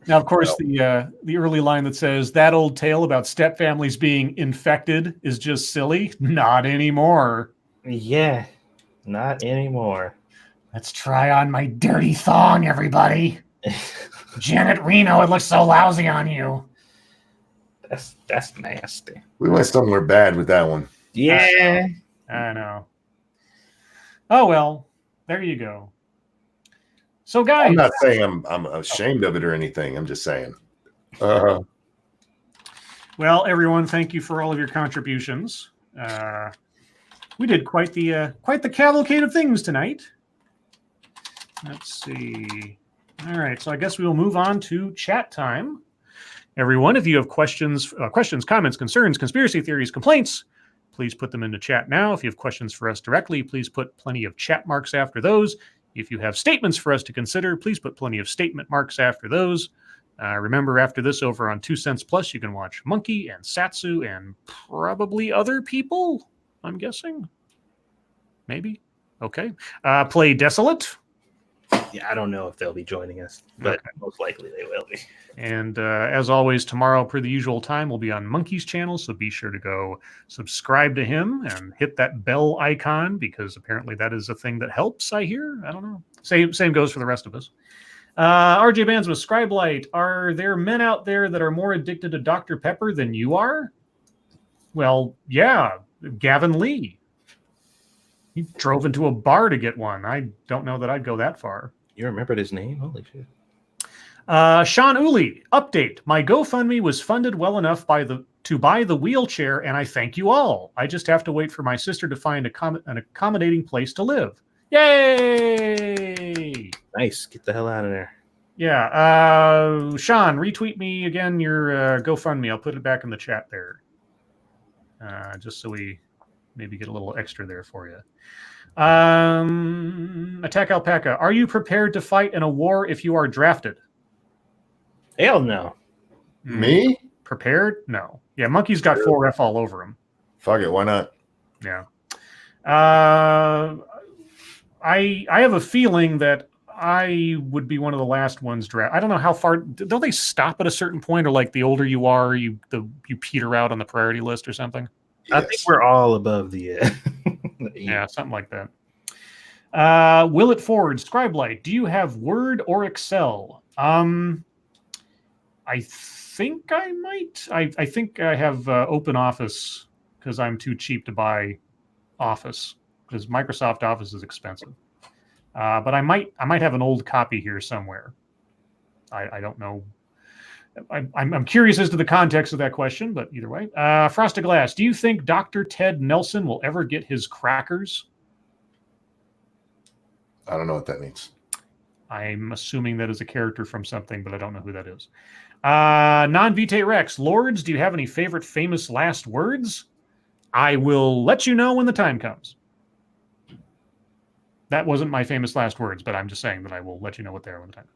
Now, of course, the early line that says, that old tale about stepfamilies being infected is just silly. Not anymore. Yeah, not anymore. Let's try on my dirty thong, everybody. Janet Reno, it looks so lousy on you. That's nasty. We went somewhere bad with that one. Yeah. I know. Oh, well, there you go. So, guys. I'm not saying I'm ashamed of it or anything. I'm just saying. Well, everyone, thank you for all of your contributions. We did quite the cavalcade of things tonight. Let's see. All right, so I guess we will move on to chat time. Everyone, if you have questions, comments, concerns, conspiracy theories, complaints, please put them into chat now. If you have questions for us directly, please put plenty of chat marks after those. If you have statements for us to consider, please put plenty of statement marks after those. Remember, after this, over on 2 Cents Plus, you can watch Monkey and Satsu and probably other people, I'm guessing. Maybe. Okay. Play Desolate. Yeah, I don't know if they'll be joining us, but most likely they will be. And as always, tomorrow, per the usual time, we'll be on Monkey's channel, so be sure to go subscribe to him and hit that bell icon, because apparently that is a thing that helps, I hear. I don't know. Same goes for the rest of us. RJ Bands with Scribe Light. Are there men out there that are more addicted to Dr. Pepper than you are? Well, yeah, Gavin Lee. He drove into a bar to get one. I don't know that I'd go that far. You remembered his name? Holy shit. Sean Uli, update. My GoFundMe was funded well enough to buy the wheelchair, and I thank you all. I just have to wait for my sister to find an accommodating place to live. Yay! Nice. Get the hell out of there. Yeah. Sean, retweet me again your GoFundMe. I'll put it back in the chat there. Just so we maybe get a little extra there for you. Attack Alpaca. Are you prepared to fight in a war if you are drafted? Hell no. Me? Prepared? No. Yeah, Monkey's got 4F all over him. Fuck it, why not? Yeah. I have a feeling that I would be one of the last ones drafted. I don't know how far. Don't they stop at a certain point, or like the older you are, you peter out on the priority list or something? Yes. I think we're all above the. Yeah, something like that. Will it forward? Scribe Light, do you have Word or Excel? I think I might. I think I have Open Office because I'm too cheap to buy Office because Microsoft Office is expensive. But I might have an old copy here somewhere. I don't know. I'm curious as to the context of that question, but either way. Frosted Glass, do you think Dr. Ted Nelson will ever get his crackers? I don't know what that means. I'm assuming that is a character from something, but I don't know who that is. Non-Vitae Rex, Lords, do you have any favorite famous last words? I will let you know when the time comes. That wasn't my famous last words, but I'm just saying that I will let you know what they are when the time comes.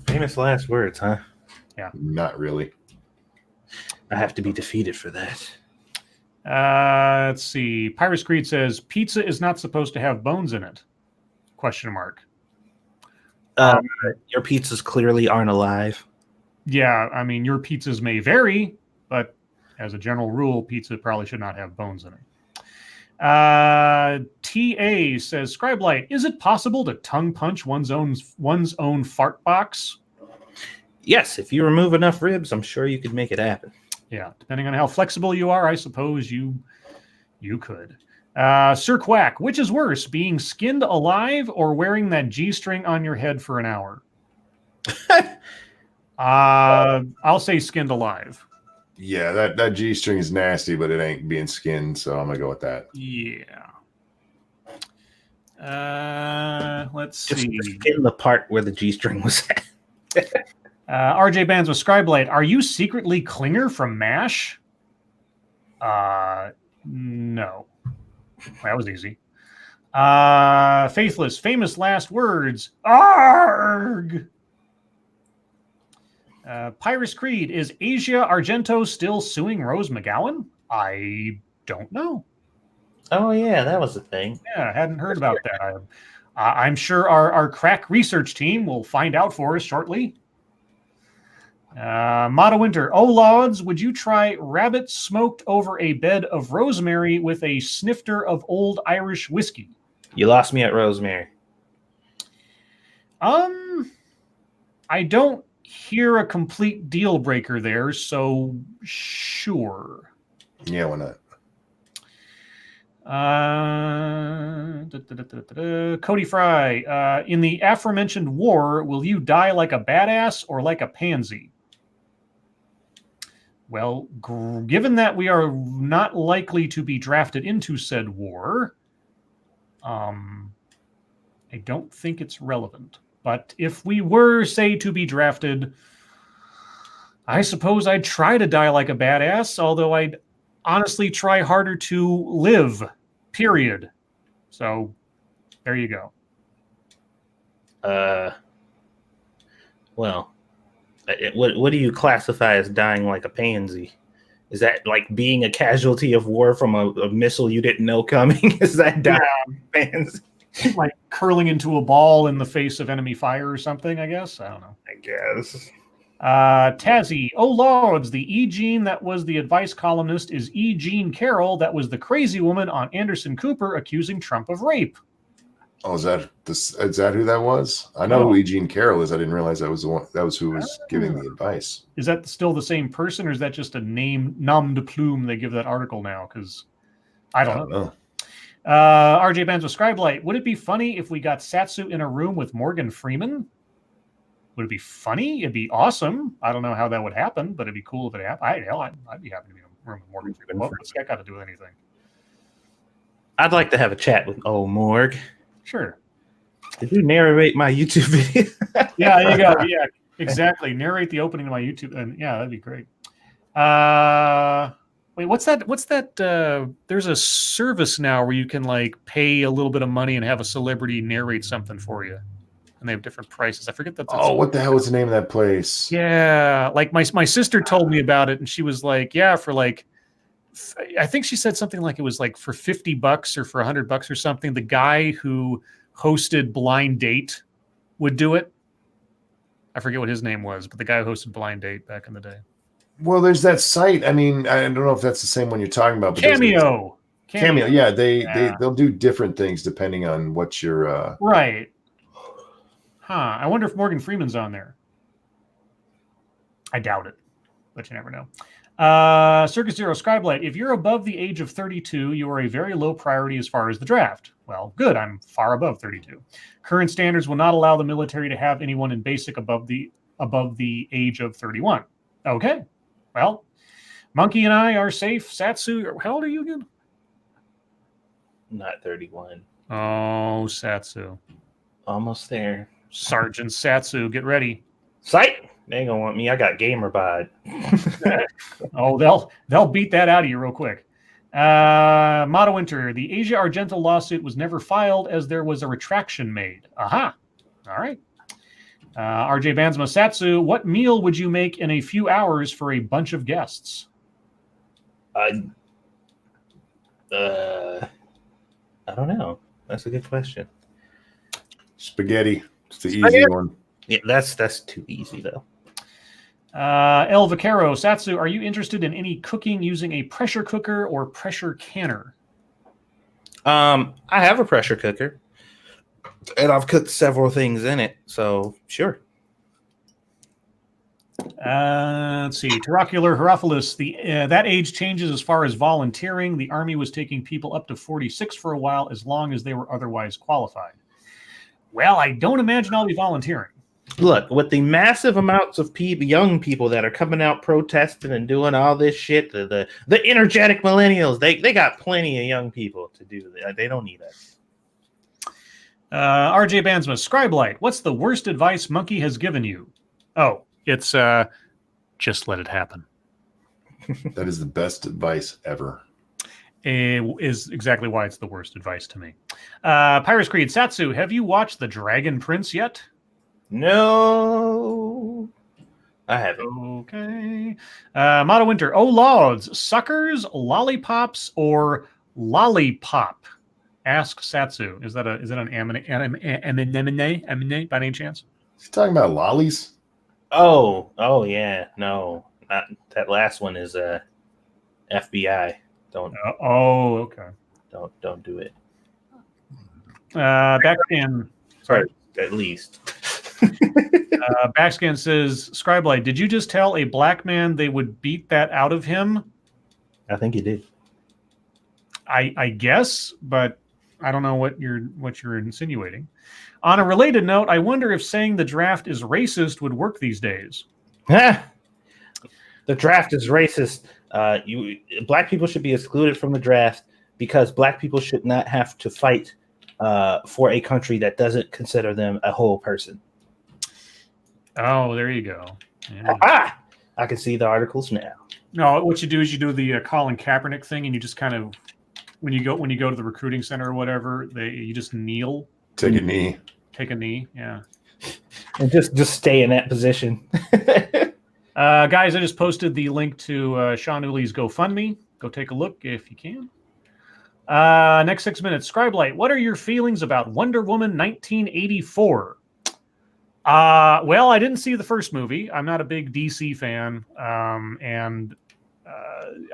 Famous last words, huh? Yeah. Not really. I have to be defeated for that. Let's see. Pyrus Creed says, pizza is not supposed to have bones in it. Question mark. Your pizzas clearly aren't alive. Yeah, I mean, your pizzas may vary, but as a general rule, pizza probably should not have bones in it. TA says, Scribe Light, is it possible to tongue punch one's own fart box? Yes, if you remove enough ribs, I'm sure you could make it happen. Yeah, depending on how flexible you are, I suppose you could. Sir Quack, which is worse, being skinned alive or wearing that G-string on your head for an hour? I'll say skinned alive. Yeah, that G-string is nasty, but it ain't being skinned, so I'm gonna go with that. Yeah. Let's see. Just skin the part where the G-string was at. RJ Bands with Scribe Light. Are you secretly Klinger from MASH? No. That was easy. Faithless, famous last words. Arg! Pyrus Creed, is Asia Argento still suing Rose McGowan? I don't know. Oh, yeah, that was the thing. Yeah, I hadn't heard about that. I'm sure our crack research team will find out for us shortly. Mata Winter, oh Lauds, would you try rabbit smoked over a bed of rosemary with a snifter of old Irish whiskey? You lost me at rosemary. I don't hear a complete deal breaker there, so sure. Yeah, why not? Cody Fry, in the aforementioned war, will you die like a badass or like a pansy? Well, given that we are not likely to be drafted into said war, I don't think it's relevant. But if we were, say, to be drafted, I suppose I'd try to die like a badass, although I'd honestly try harder to live, period. So, there you go. Well, what do you classify as dying like a pansy? Is that like being a casualty of war from a missile you didn't know coming? Is that dying like a pansy? Like curling into a ball in the face of enemy fire or something, I guess. I don't know. I guess. Tazzy, oh Lords, the E. Jean that was the advice columnist is E. Jean Carroll that was the crazy woman on Anderson Cooper accusing Trump of rape. Oh, is that who that was? I know who E. Jean Carroll is. I didn't realize that was the one. That was who was giving the advice. Is that still the same person, or is that just a name, nom de plume they give that article now? Because I don't know. RJ Benz with Scribe Light. Would it be funny if we got Satsu in a room with Morgan Freeman? Would it be funny? It'd be awesome. I don't know how that would happen, but it'd be cool if it happened. I'd be happy to be in a room with Morgan Freeman. What's that got to do with anything? I'd like to have a chat with Morg. Sure. Did you narrate my YouTube video? Yeah, there you go. Yeah, exactly. Narrate the opening of my YouTube, and yeah, that'd be great. Wait, what's that? There's a service now where you can like pay a little bit of money and have a celebrity narrate something for you, and they have different prices. I forget that. Oh, what the hell was the name of that place? Yeah, like my sister told me about it, and she was like, yeah, for like, I think she said something like it was like for $50 or for $100 or something. The guy who hosted Blind Date would do it. I forget what his name was, but the guy who hosted Blind Date back in the day. Well, there's that site. I mean, I don't know if that's the same one you're talking about. But Cameo. Cameo. Yeah, they'll do different things depending on what your right. Huh. I wonder if Morgan Freeman's on there. I doubt it, but you never know. Circus Zero Scribe Light. If you're above the age of 32, you are a very low priority as far as the draft. Well, good. I'm far above 32. Current standards will not allow the military to have anyone in basic above the age of 31. Okay. Well, Monkey and I are safe. Satsu, how old are you again? Not 31. Oh, Satsu. Almost there. Sergeant Satsu, get ready. Sight! They ain't gonna want me. I got gamer bod. Oh, they'll beat that out of you real quick. Motto Winter, the Asia Argento lawsuit was never filed as there was a retraction made. Aha. All right. RJ Banzma Satsu, what meal would you make in a few hours for a bunch of guests? I don't know. That's a good question. Spaghetti. It's the easy one. Yeah, that's too easy though. El Vaquero, Satsu, are you interested in any cooking using a pressure cooker or pressure canner? I have a pressure cooker, and I've cooked several things in it, so sure. Let's see. Taracular Herophilus, that age changes as far as volunteering. The Army was taking people up to 46 for a while as long as they were otherwise qualified. Well, I don't imagine I'll be volunteering. Look, with the massive amounts of young people that are coming out protesting and doing all this shit, the energetic millennials, they got plenty of young people to do that. They don't need us. RJ Banzma, Scribe Light, what's the worst advice Monkey has given you? Oh, it's just let it happen. That is the best advice ever. Is exactly why it's the worst advice to me. Pirates Creed, Satsu, have you watched The Dragon Prince yet? No, I haven't. Okay. Motto Winter, oh lauds, suckers, lollipops, or lollipop? Ask Satsu. Is that an anemone by any chance? Is he talking about lollies? Oh yeah, no, not that last one is FBI. Don't. Okay. Don't do it. Backscan. Sorry. At least. Backscan says, Scribelight, did you just tell a black man they would beat that out of him? I think he did. I guess, but I don't know what you're insinuating. On a related note, I wonder if saying the draft is racist would work these days. The draft is racist. Black people should be excluded from the draft because black people should not have to fight for a country that doesn't consider them a whole person. Oh, there you go. Yeah. Ah, I can see the articles now. No, what you do is you do the Colin Kaepernick thing, and you just kind of when you go to the recruiting center or whatever, you just kneel, take a knee, yeah, and just stay in that position. Guys, I just posted the link to Sean Uli's GoFundMe. Go take a look if you can. Next 6 minutes. Scribelight, what are your feelings about Wonder Woman 1984? Well, I didn't see the first movie. I'm not a big DC fan, and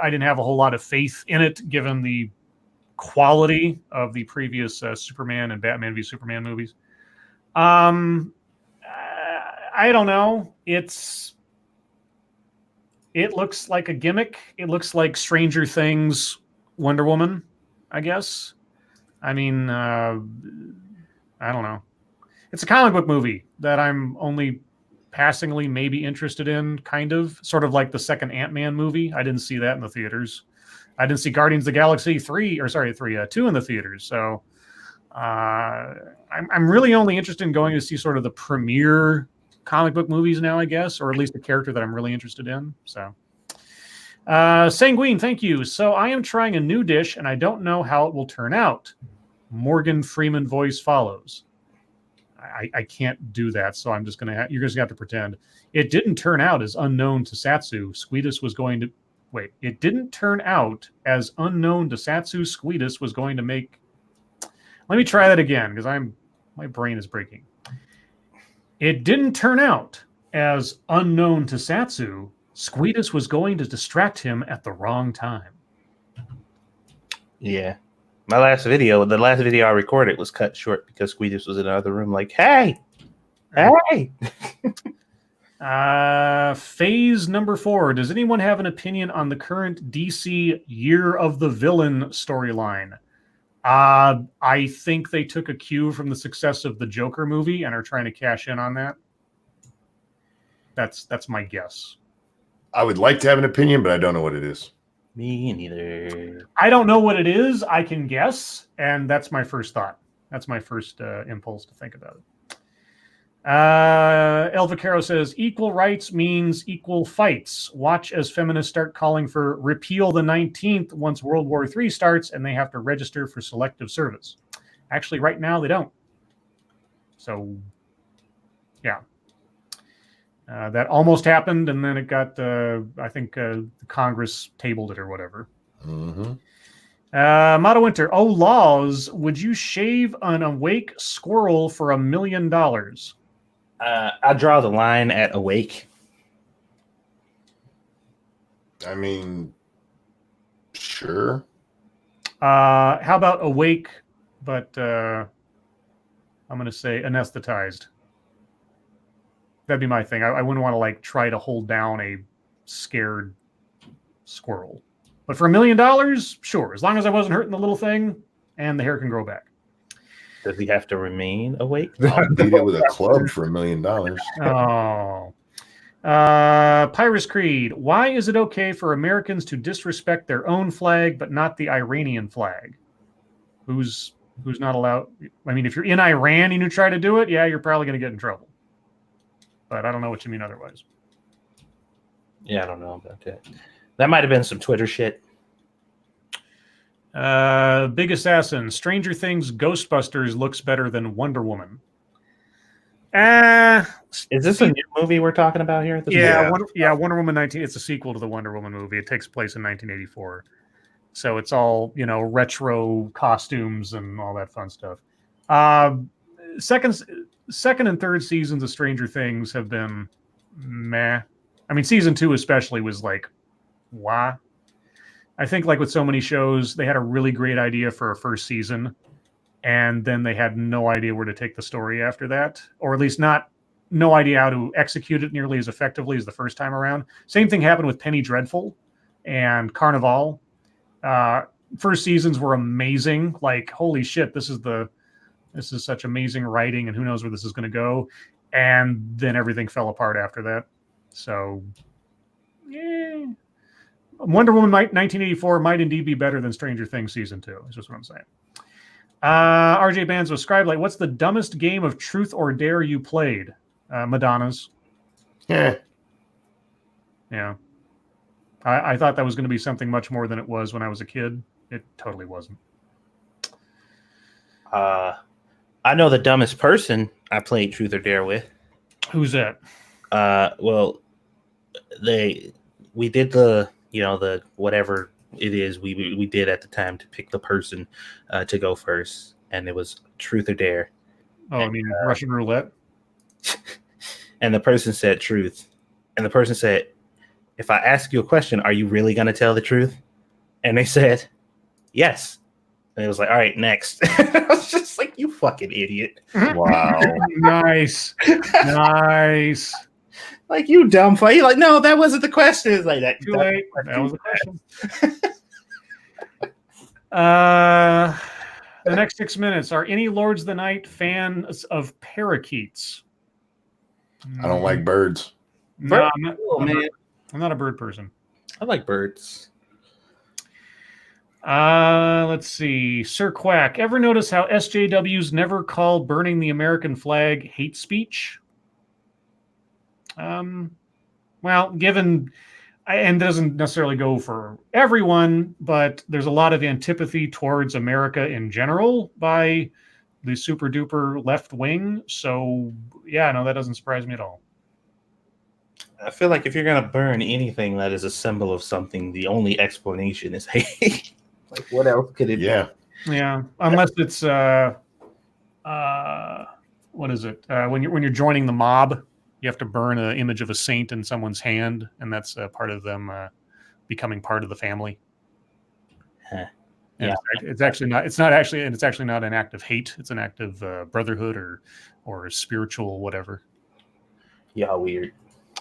I didn't have a whole lot of faith in it, given the quality of the previous Superman and Batman v Superman movies. I don't know. It looks like a gimmick. It looks like Stranger Things Wonder Woman, I guess. I mean, I don't know. It's a comic book movie that I'm only passingly maybe interested in, kind of. Sort of like the second Ant-Man movie. I didn't see that in the theaters. I didn't see Guardians of the Galaxy 2 in the theaters. So I'm really only interested in going to see sort of the premiere comic book movies now, I guess, or at least a character that I'm really interested in. So Sanguine, thank you. So I am trying a new dish and I don't know how it will turn out. Morgan Freeman voice follows. I can't do that, so I'm just gonna you're just gonna have to pretend. It didn't turn out as unknown to Satsu. Squeedus was going to wait. It didn't turn out as unknown to Satsu. Squeedus was going to make. Let me try that again because my brain is breaking. It didn't turn out as unknown to Satsu. Squeedus was going to distract him at the wrong time. Yeah. The last video I recorded was cut short because Squeedus was in another room like, hey. Phase number 4. Does anyone have an opinion on the current DC Year of the Villain storyline? I think they took a cue from the success of the Joker movie and are trying to cash in on that. That's my guess. I would like to have an opinion, but I don't know what it is. Me neither. I don't know what it is. I can guess, and that's my first thought. That's my first impulse to think about it. El Vaquero says, equal rights means equal fights. Watch as feminists start calling for repeal the 19th once World War III starts and they have to register for selective service. Actually, right now, they don't. So, yeah. That almost happened, and then it got, I think, Congress tabled it or whatever. Mm-hmm. Motto Winter, oh, laws, would you shave an awake squirrel for $1 million? I draw the line at awake. I mean, sure. How about awake, but I'm going to say anesthetized? That'd be my thing. I wouldn't want to like try to hold down a scared squirrel. But for $1 million, sure. As long as I wasn't hurting the little thing and the hair can grow back. Does he have to remain awake? I'll beat it with a club for $1 million. Oh. Pyrus Creed. Why is it okay for Americans to disrespect their own flag but not the Iranian flag? Who's not allowed? I mean, if you're in Iran and you try to do it, yeah, you're probably going to get in trouble. But I don't know what you mean otherwise. Yeah, I don't know about that. That might have been some Twitter shit. Big Assassin. Stranger Things Ghostbusters looks better than Wonder Woman. Is this a new movie we're talking about here? Wonder Woman 19. It's a sequel to the Wonder Woman movie. It takes place in 1984. So it's all, retro costumes and all that fun stuff. Second and third seasons of Stranger Things have been meh. I mean, season 2 especially was like, why? I think like with so many shows, they had a really great idea for a first season, and then they had no idea where to take the story after that, or at least no idea how to execute it nearly as effectively as the first time around. Same thing happened with Penny Dreadful and Carnival. First seasons were amazing. Like, holy shit, this is such amazing writing, and who knows where this is going to go. And then everything fell apart after that. So, yeah. Wonder Woman 1984 might indeed be better than Stranger Things Season 2, is just what I'm saying. RJ Bands with Scribe, like, what's the dumbest game of Truth or Dare you played? Madonna's. Yeah. Yeah. I thought that was going to be something much more than it was when I was a kid. It totally wasn't. I know the dumbest person I played Truth or Dare with. Who's that? Well, we did the whatever it is we did at the time to pick the person to go first, and it was Truth or Dare. Oh, I mean Russian roulette. And the person said truth, and the person said, "If I ask you a question, are you really going to tell the truth?" And they said, "Yes." And it was like, "All right, next." I was just like, "You fucking idiot!" Wow. Nice. Like, you dumb fuck. You're like, "No, that wasn't the question." It's like that. Too late. That was the question. The next 6 minutes. Are any Lords of the Night fans of parakeets? I don't like birds. No, Man. I'm not a bird person. I like birds. Let's see. Sir Quack. Ever notice how SJWs never call burning the American flag hate speech? Well, given, and doesn't necessarily go for everyone, but there's a lot of antipathy towards America in general by the super duper left wing. So yeah, no, that doesn't surprise me at all. I feel like if you're gonna burn anything that is a symbol of something, the only explanation is hate. Like, what else could it be? Yeah, unless it's what is it? When you're joining the mob, you have to burn an image of a saint in someone's hand, and that's part of them becoming part of the family. Huh. And it's actually not. It's not actually, and it's actually not an act of hate. It's an act of brotherhood or spiritual whatever. Yeah, weird.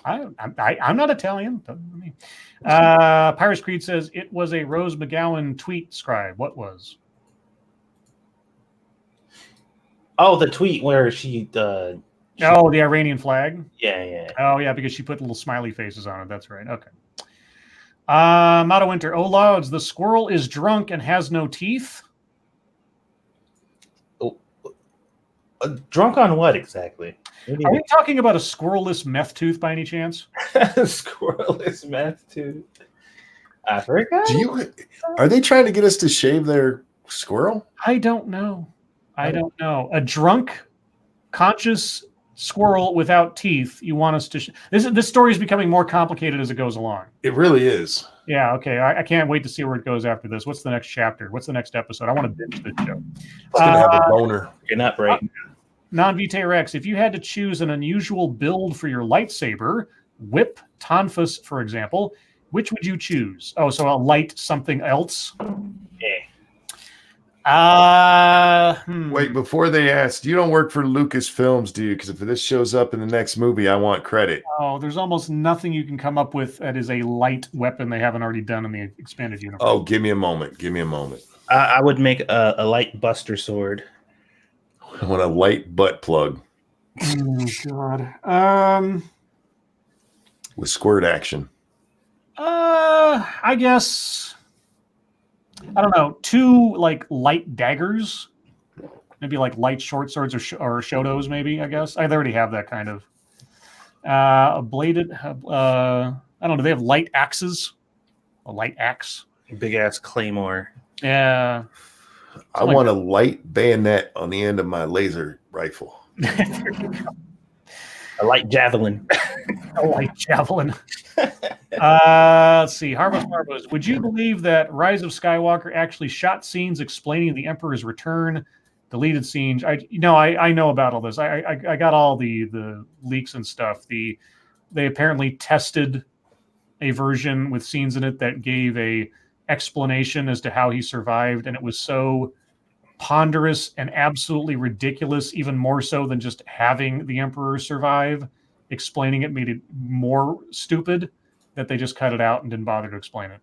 I'm not Italian. Pirates Creed says it was a Rose McGowan tweet. Scribe, what was? Oh, the tweet where she the Iranian flag. Yeah. Oh yeah, because she put little smiley faces on it. That's right. Okay. Motto Winter. Oh Lauds, the squirrel is drunk and has no teeth. Drunk on what exactly? Are we talking about a squirrelless meth tooth by any chance? Squirrelless meth tooth. Africa? Are they trying to get us to shave their squirrel? I don't know. A drunk, conscious squirrel without teeth. You want us to? This story is becoming more complicated as it goes along. It really is. Yeah. Okay. I can't wait to see where it goes after this. What's the next chapter? What's the next episode? I want to binge this show. It's gonna have a boner. You're not right. Non-Vitae Rex, if you had to choose an unusual build for your lightsaber, whip, tonfus, for example, which would you choose? Oh, so a light something else? Wait, before they ask, you don't work for Lucasfilms, do you? Because if this shows up in the next movie, I want credit. Oh, there's almost nothing you can come up with that is a light weapon they haven't already done in the expanded universe. Oh, give me a moment. I would make a light buster sword. I want a light butt plug. Oh, God. With squirt action. I guess, I don't know, 2 like light daggers, maybe like light short swords or shotos, maybe, I guess. I already have that kind of. A bladed, I don't know, do they have light axes? A light axe? Big ass claymore. Yeah. I want a light bayonet on the end of my laser rifle. A light javelin. A light javelin. Let's see. Harvest Marvos. Would you believe that Rise of Skywalker actually shot scenes explaining the Emperor's return, deleted scenes? I know about all this. I got all the leaks and stuff. They apparently tested a version with scenes in it that gave a explanation as to how he survived, and it was so ponderous and absolutely ridiculous, even more so than just having the Emperor survive. Explaining it made it more stupid that they just cut it out and didn't bother to explain it.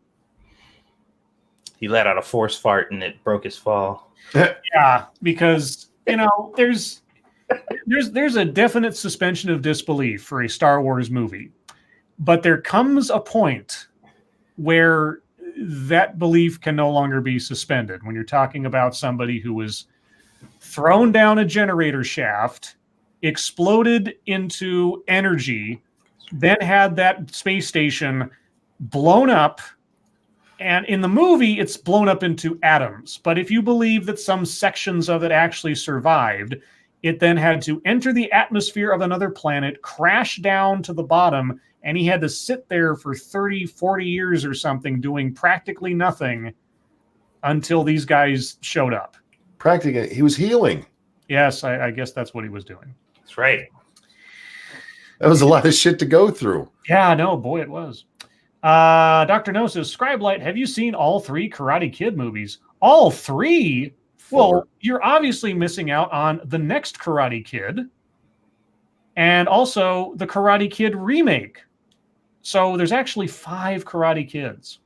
He let out a force fart and it broke his fall. Yeah, because there's a definite suspension of disbelief for a Star Wars movie, but there comes a point where that belief can no longer be suspended when you're talking about somebody who was thrown down a generator shaft, exploded into energy, then had that space station blown up, and in the movie it's blown up into atoms. But if you believe that some sections of it actually survived, it then had to enter the atmosphere of another planet, crash down to the bottom, and he had to sit there for 30, 40 years or something doing practically nothing until these guys showed up. Practically, he was healing. Yes, I guess that's what he was doing. That's right. That was a lot of shit to go through. Yeah, no, boy, it was. Dr. No says, Scribe Light, have you seen all 3 Karate Kid movies? All 3? 4. Well, you're obviously missing out on the next Karate Kid and also the Karate Kid remake. So there's actually 5 Karate Kids.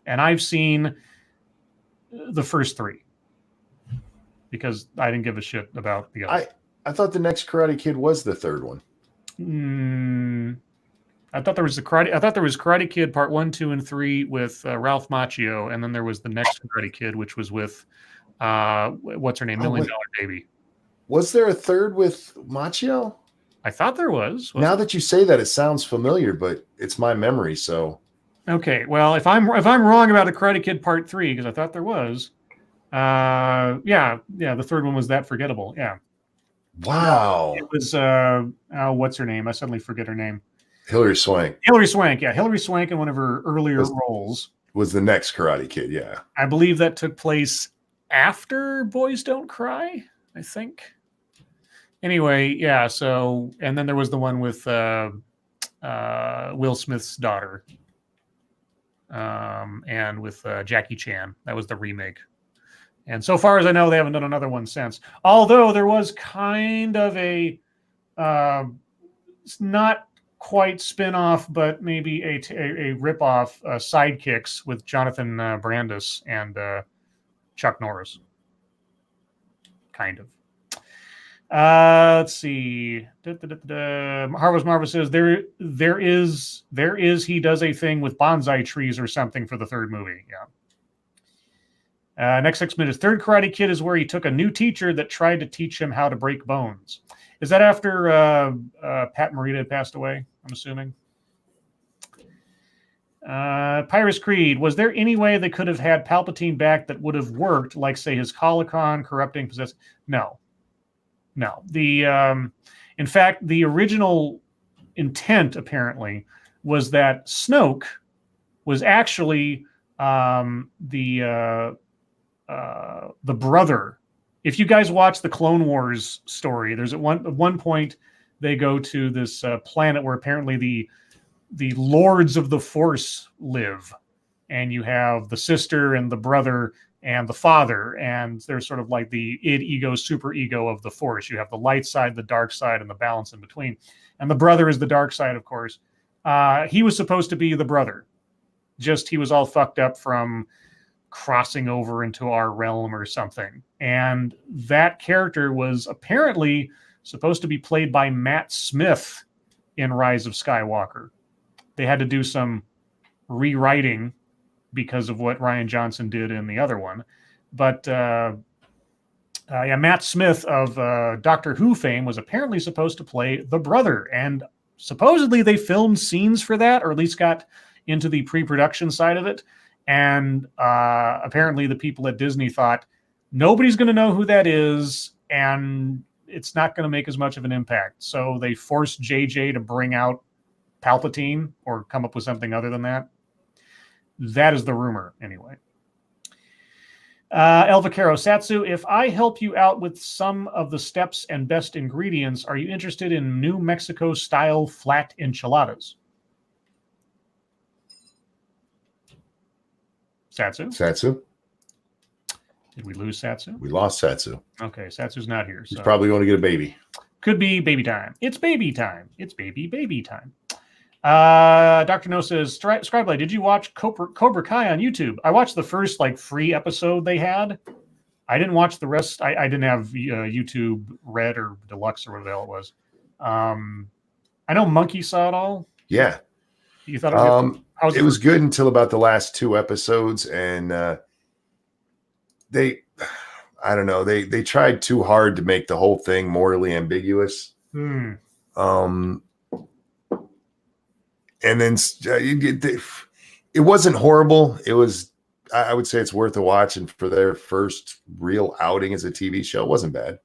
And I've seen the first 3 because I didn't give a shit about the other. I thought the next Karate Kid was the 3rd one. I thought there was Karate Kid Part 1, 2, and 3 with Ralph Macchio, and then there was the next Karate Kid, which was with what's her name, Million Dollar Baby. Was there a 3rd with Macchio? I thought there was. Now that you say that, it sounds familiar, but it's my memory. So, okay. Well, if I'm wrong about the Karate Kid Part 3, because I thought there was, the 3rd one was that forgettable. Yeah. Wow. It was what's her name? I suddenly forget her name. Hilary Swank. Hilary Swank. Yeah, Hilary Swank in one of her earlier roles was the next Karate Kid. Yeah, I believe that took place after Boys Don't Cry. I think. Anyway, yeah. So, and then there was the one with Will Smith's daughter, and with Jackie Chan. That was the remake. And so far as I know, they haven't done another one since. Although there was kind of a, it's not quite spin-off, but maybe a rip-off, Sidekicks with Jonathan Brandis and Chuck Norris. Kind of. Let's see. Harvest Marvel says there is he does a thing with bonsai trees or something for the third movie. Yeah. Next 6 minutes. Third Karate Kid is where he took a new teacher that tried to teach him how to break bones. Is that after Pat Morita had passed away? I'm assuming. Pyrus Creed, was there any way they could have had Palpatine back that would have worked, like say his Holocron corrupting possess? No. In fact, the original intent apparently was that Snoke was actually the brother. If you guys watch the Clone Wars story, there's at one point they go to this planet where apparently the lords of the Force live, and you have the sister and the brother and the father, and they're sort of like the id, ego, super ego of the Force. You have the light side, the dark side, and the balance in between. And the brother is the dark side, of course. He was supposed to be the brother, just he was all fucked up from crossing over into our realm or something. And that character was apparently supposed to be played by Matt Smith in Rise of Skywalker. They had to do some rewriting because of what Rian Johnson did in the other one. But Matt Smith of Doctor Who fame was apparently supposed to play the brother. And supposedly they filmed scenes for that, or at least got into the pre-production side of it. And apparently the people at Disney thought, nobody's going to know who that is, and it's not going to make as much of an impact. So they forced JJ to bring out Palpatine or come up with something other than that. That is the rumor, anyway. El Vaquero, Satsu, if I help you out with some of the steps and best ingredients, are you interested in New Mexico-style flat enchiladas? Satsu. Did we lose Satsu? We lost Satsu. Okay, Satsu's not here. He's probably going to get a baby. Could be baby time. It's baby time. It's baby time. Dr. No says, Scribe, did you watch Cobra Kai on YouTube? I watched the first free episode they had. I didn't watch the rest. I didn't have YouTube Red or Deluxe or whatever the hell it was. I know Monkey saw it all. Yeah. You thought it was good? It was good until about the last 2 episodes, and I don't know, they tried too hard to make the whole thing morally ambiguous. And then it wasn't horrible. It was, I would say it's worth a watch. And for their first real outing as a TV show, it wasn't bad.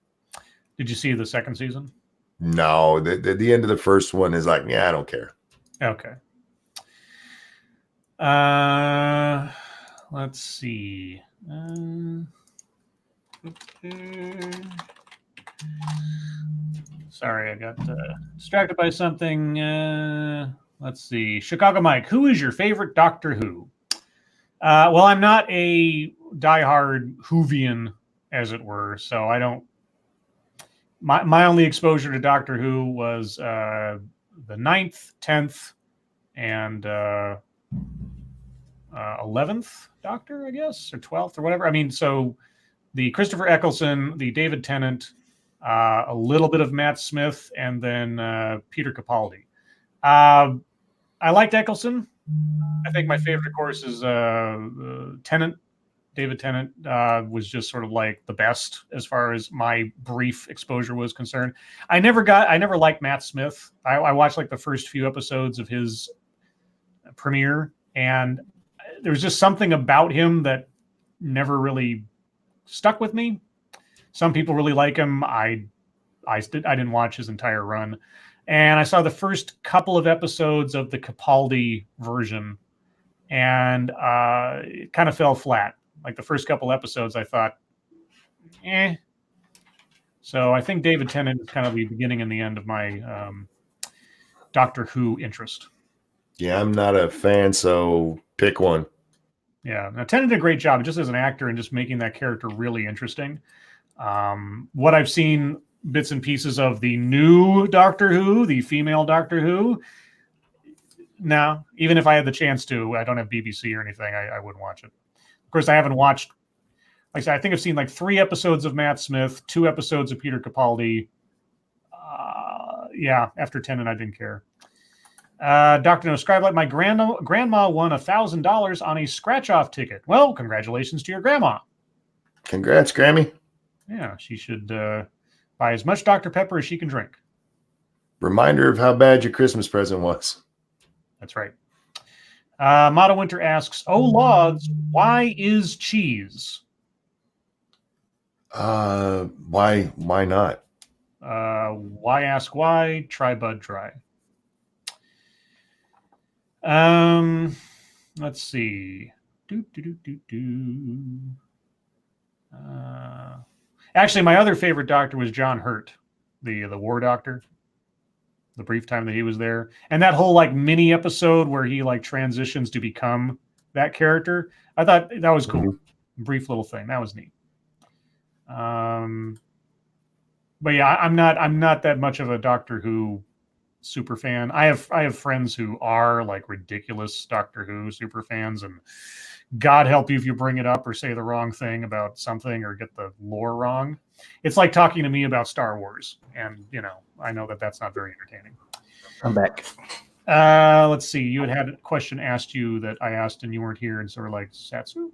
Did you see the second season? No, the end of the first one is I don't care. Okay. Let's see. Sorry, I got distracted by something. Let's see. Chicago Mike, who is your favorite Doctor Who? Well, I'm not a diehard Whovian, as it were, so I don't. My only exposure to Doctor Who was the 9th, 10th, and 11th Doctor, I guess, or 12th, or whatever. I mean, so the Christopher Eccleston, the David Tennant, a little bit of Matt Smith, and then Peter Capaldi. I liked Eccleston. I think my favorite, of course, is Tennant. David Tennant was just sort of like the best as far as my brief exposure was concerned. I never liked Matt Smith. I watched the first few episodes of his premiere, and there was just something about him that never really stuck with me. Some people really like him. I didn't watch his entire run. And I saw the first couple of episodes of the Capaldi version, and it kind of fell flat. The first couple episodes, I thought, eh. So I think David Tennant is kind of the beginning and the end of my Doctor Who interest. Yeah, I'm not a fan, so pick one. Yeah. Now, Tennant did a great job just as an actor and just making that character really interesting. What I've seen bits and pieces of the new Doctor Who, the female Doctor Who, no, even if I had the chance to, I don't have BBC or anything, I wouldn't watch it. Of course, I haven't watched, like I said, I think I've seen like 3 episodes of Matt Smith, 2 episodes of Peter Capaldi. Yeah, after Tennant, I didn't care. Dr. No Scribe, like my grandma won $1,000 on a scratch-off ticket. Well, congratulations to your grandma. Congrats, Grammy. Yeah, she should buy as much Dr. Pepper as she can drink. Reminder of how bad your Christmas present was. That's right. Motto Winter asks, "Oh laws, why is cheese?" Why not? Why ask why? Try Bud Dry. Let's see. Actually, my other favorite doctor was John Hurt, the war doctor. The brief time that he was there, and that whole like mini episode where he like transitions to become that character, I thought that was cool. Mm-hmm. Brief little thing that was neat. But yeah, I'm not that much of a Doctor Who super fan. I have friends who are like ridiculous Doctor Who super fans, and God help you if you bring it up or say the wrong thing about something or get the lore wrong. It's like talking to me about Star Wars, and I know that that's not very entertaining. I'm back. Let's see. You had a question asked you that I asked and you weren't here, and so we're like, Satsu?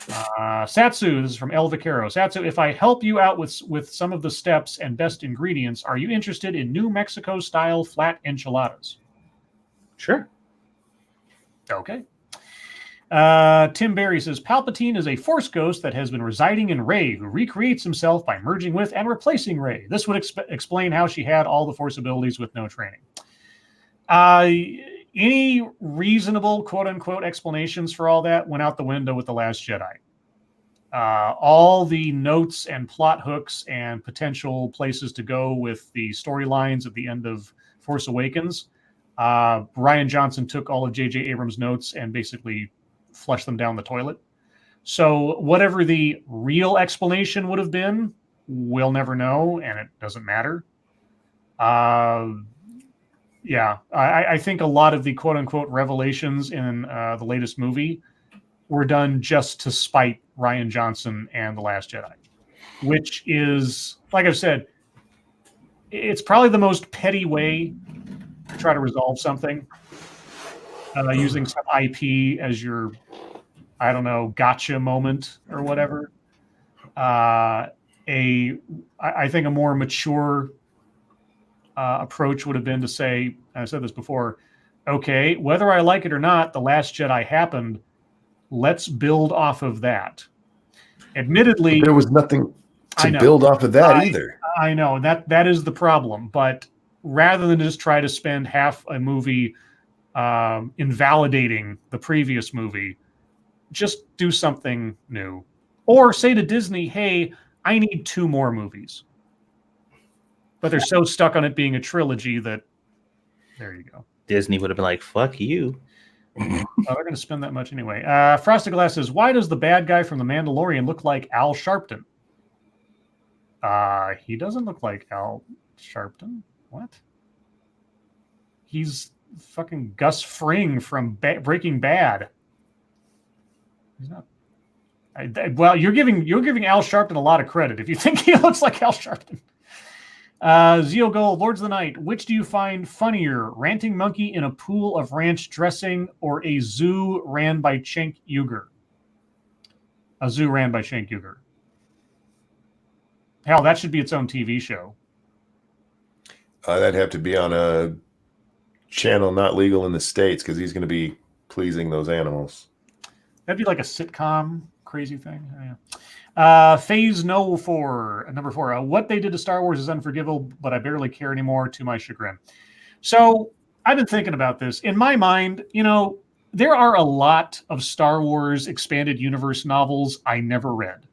Satsu, this is from El Vaquero. Satsu, if I help you out with some of the steps and best ingredients, are you interested in New Mexico-style flat enchiladas? Sure. Okay. Tim Berry says, Palpatine is a Force ghost that has been residing in Rey, who recreates himself by merging with and replacing Rey. This would explain how she had all the Force abilities with no training. Any reasonable, quote-unquote, explanations for all that went out the window with The Last Jedi. All the notes and plot hooks and potential places to go with the storylines at the end of Force Awakens, Rian Johnson took all of J.J. Abrams' notes and basically flush them down the toilet. So whatever the real explanation would have been, we'll never know, and it doesn't matter. Yeah, I think a lot of the quote-unquote revelations in the latest movie were done just to spite Rian Johnson and The Last Jedi, which is, like I've said, it's probably the most petty way to try to resolve something. Using some IP as your, I don't know, gotcha moment or whatever. I think a more mature approach would have been to say, I said this before, okay, whether I like it or not, The Last Jedi happened. Let's build off of that. Admittedly, but there was nothing to build off of that either. I know that is the problem. But rather than just try to spend half a movie invalidating the previous movie, just do something new, or say to Disney, hey, I need 2 more movies. But they're so stuck on it being a trilogy that there you go. Disney would have been like, fuck you. They're going to spend that much anyway. Frosted Glass says, why does the bad guy from The Mandalorian look like Al Sharpton? He doesn't look like Al Sharpton. What? He's fucking Gus Fring from Breaking Bad. He's not. Well, you're giving Al Sharpton a lot of credit if you think he looks like Al Sharpton. Zeo Gold, Lords of the Night. Which do you find funnier, ranting monkey in a pool of ranch dressing or a zoo ran by Cenk Uygur? A zoo ran by Cenk Uygur. Hell, that should be its own TV show. That'd have to be on a channel not legal in the States because he's going to be pleasing those animals. That'd be like a sitcom crazy thing. Yeah. Phase No 4, number 4. What they did to Star Wars is unforgivable, but I barely care anymore, to my chagrin. So I've been thinking about this. In my mind, there are a lot of Star Wars expanded universe novels I never read.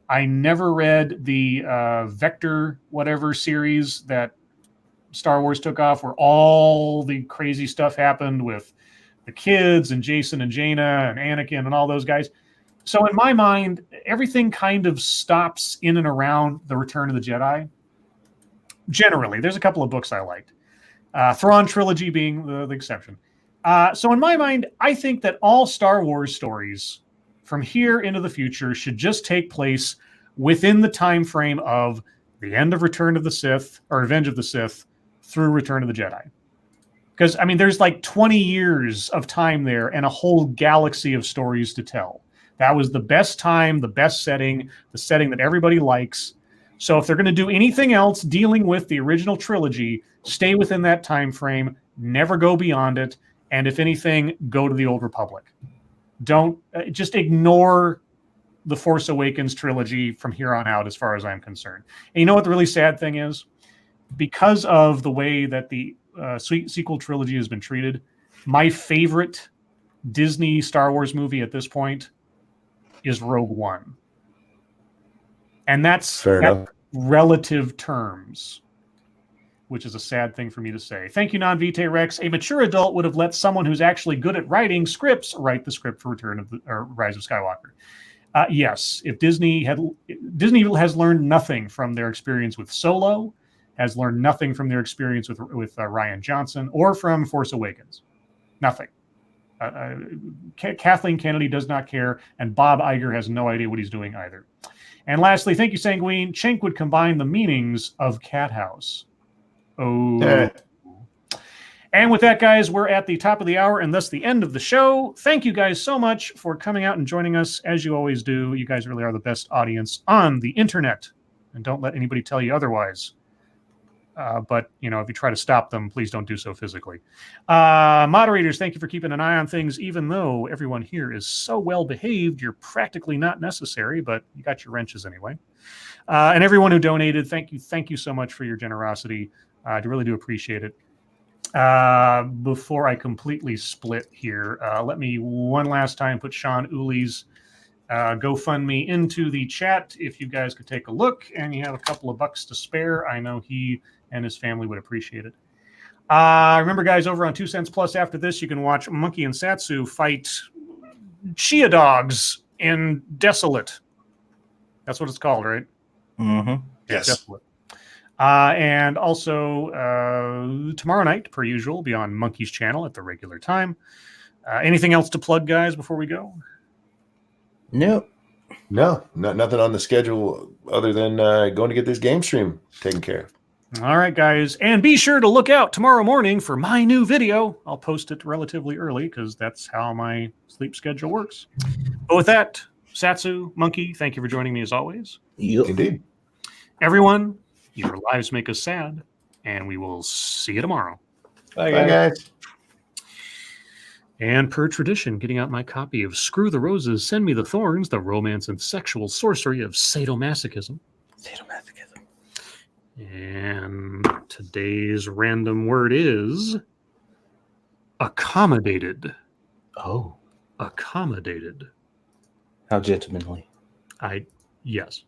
I never read the Vector whatever series that Star Wars took off, where all the crazy stuff happened with the kids and Jason and Jaina and Anakin and all those guys. So in my mind, everything kind of stops in and around the Return of the Jedi. Generally, there's a couple of books I liked. Thrawn trilogy being the exception. So in my mind, I think that all Star Wars stories from here into the future should just take place within the time frame of the end of Return of the Sith or Revenge of the Sith through Return of the Jedi. Because, I mean, there's like 20 years of time there and a whole galaxy of stories to tell. That was the best time, the best setting, the setting that everybody likes. So if they're going to do anything else dealing with the original trilogy, stay within that time frame, never go beyond it, and if anything, go to the Old Republic. Don't just ignore the Force Awakens trilogy from here on out, as far as I'm concerned. And you know what the really sad thing is? Because of the way that the sequel trilogy has been treated, my favorite Disney Star Wars movie at this point is Rogue One. And that's relative terms, which is a sad thing for me to say. Thank you, Non-Vitae Rex. A mature adult would have let someone who's actually good at writing scripts write the script for Rise of Skywalker. Yes, if Disney has learned nothing from their experience with Solo, has learned nothing from their experience with Rian Johnson or from Force Awakens. Nothing. Kathleen Kennedy does not care, and Bob Iger has no idea what he's doing either. And lastly, thank you, Sanguine. Cenk would combine the meanings of cat house. Oh. And with that, guys, we're at the top of the hour and thus the end of the show. Thank you guys so much for coming out and joining us, as you always do. You guys really are the best audience on the internet, and don't let anybody tell you otherwise. But, you know, if you try to stop them, please don't do so physically. Moderators, thank you for keeping an eye on things. Even though everyone here is so well behaved, you're practically not necessary, but you got your wrenches anyway. And everyone who donated, thank you so much for your generosity. I really do appreciate it. Before I completely split here, let me one last time put Sean Uli's GoFundMe into the chat. If you guys could take a look and you have a couple of bucks to spare, I know he and his family would appreciate it. Remember, guys, over on 2 Cents Plus, after this, you can watch Monkey and Satsu fight Chia dogs in Desolate. That's what it's called, right? Mm-hmm. Yes. Desolate. And also, tomorrow night, per usual, will be on Monkey's channel at the regular time. Anything else to plug, guys, before we go? Nope. No, nothing on the schedule other than going to get this game stream taken care of. All right, guys. And be sure to look out tomorrow morning for my new video. I'll post it relatively early because that's how my sleep schedule works. But with that, Satsu, Monkey, thank you for joining me as always. Yep. Indeed. Everyone, your lives make us sad, and we will see you tomorrow. Bye, Bye, guys. And per tradition, getting out my copy of Screw the Roses, Send Me the Thorns, the romance and sexual sorcery of sadomasochism. Sadomasochism. And today's random word is accommodated. Oh. Accommodated. How gentlemanly. Yes.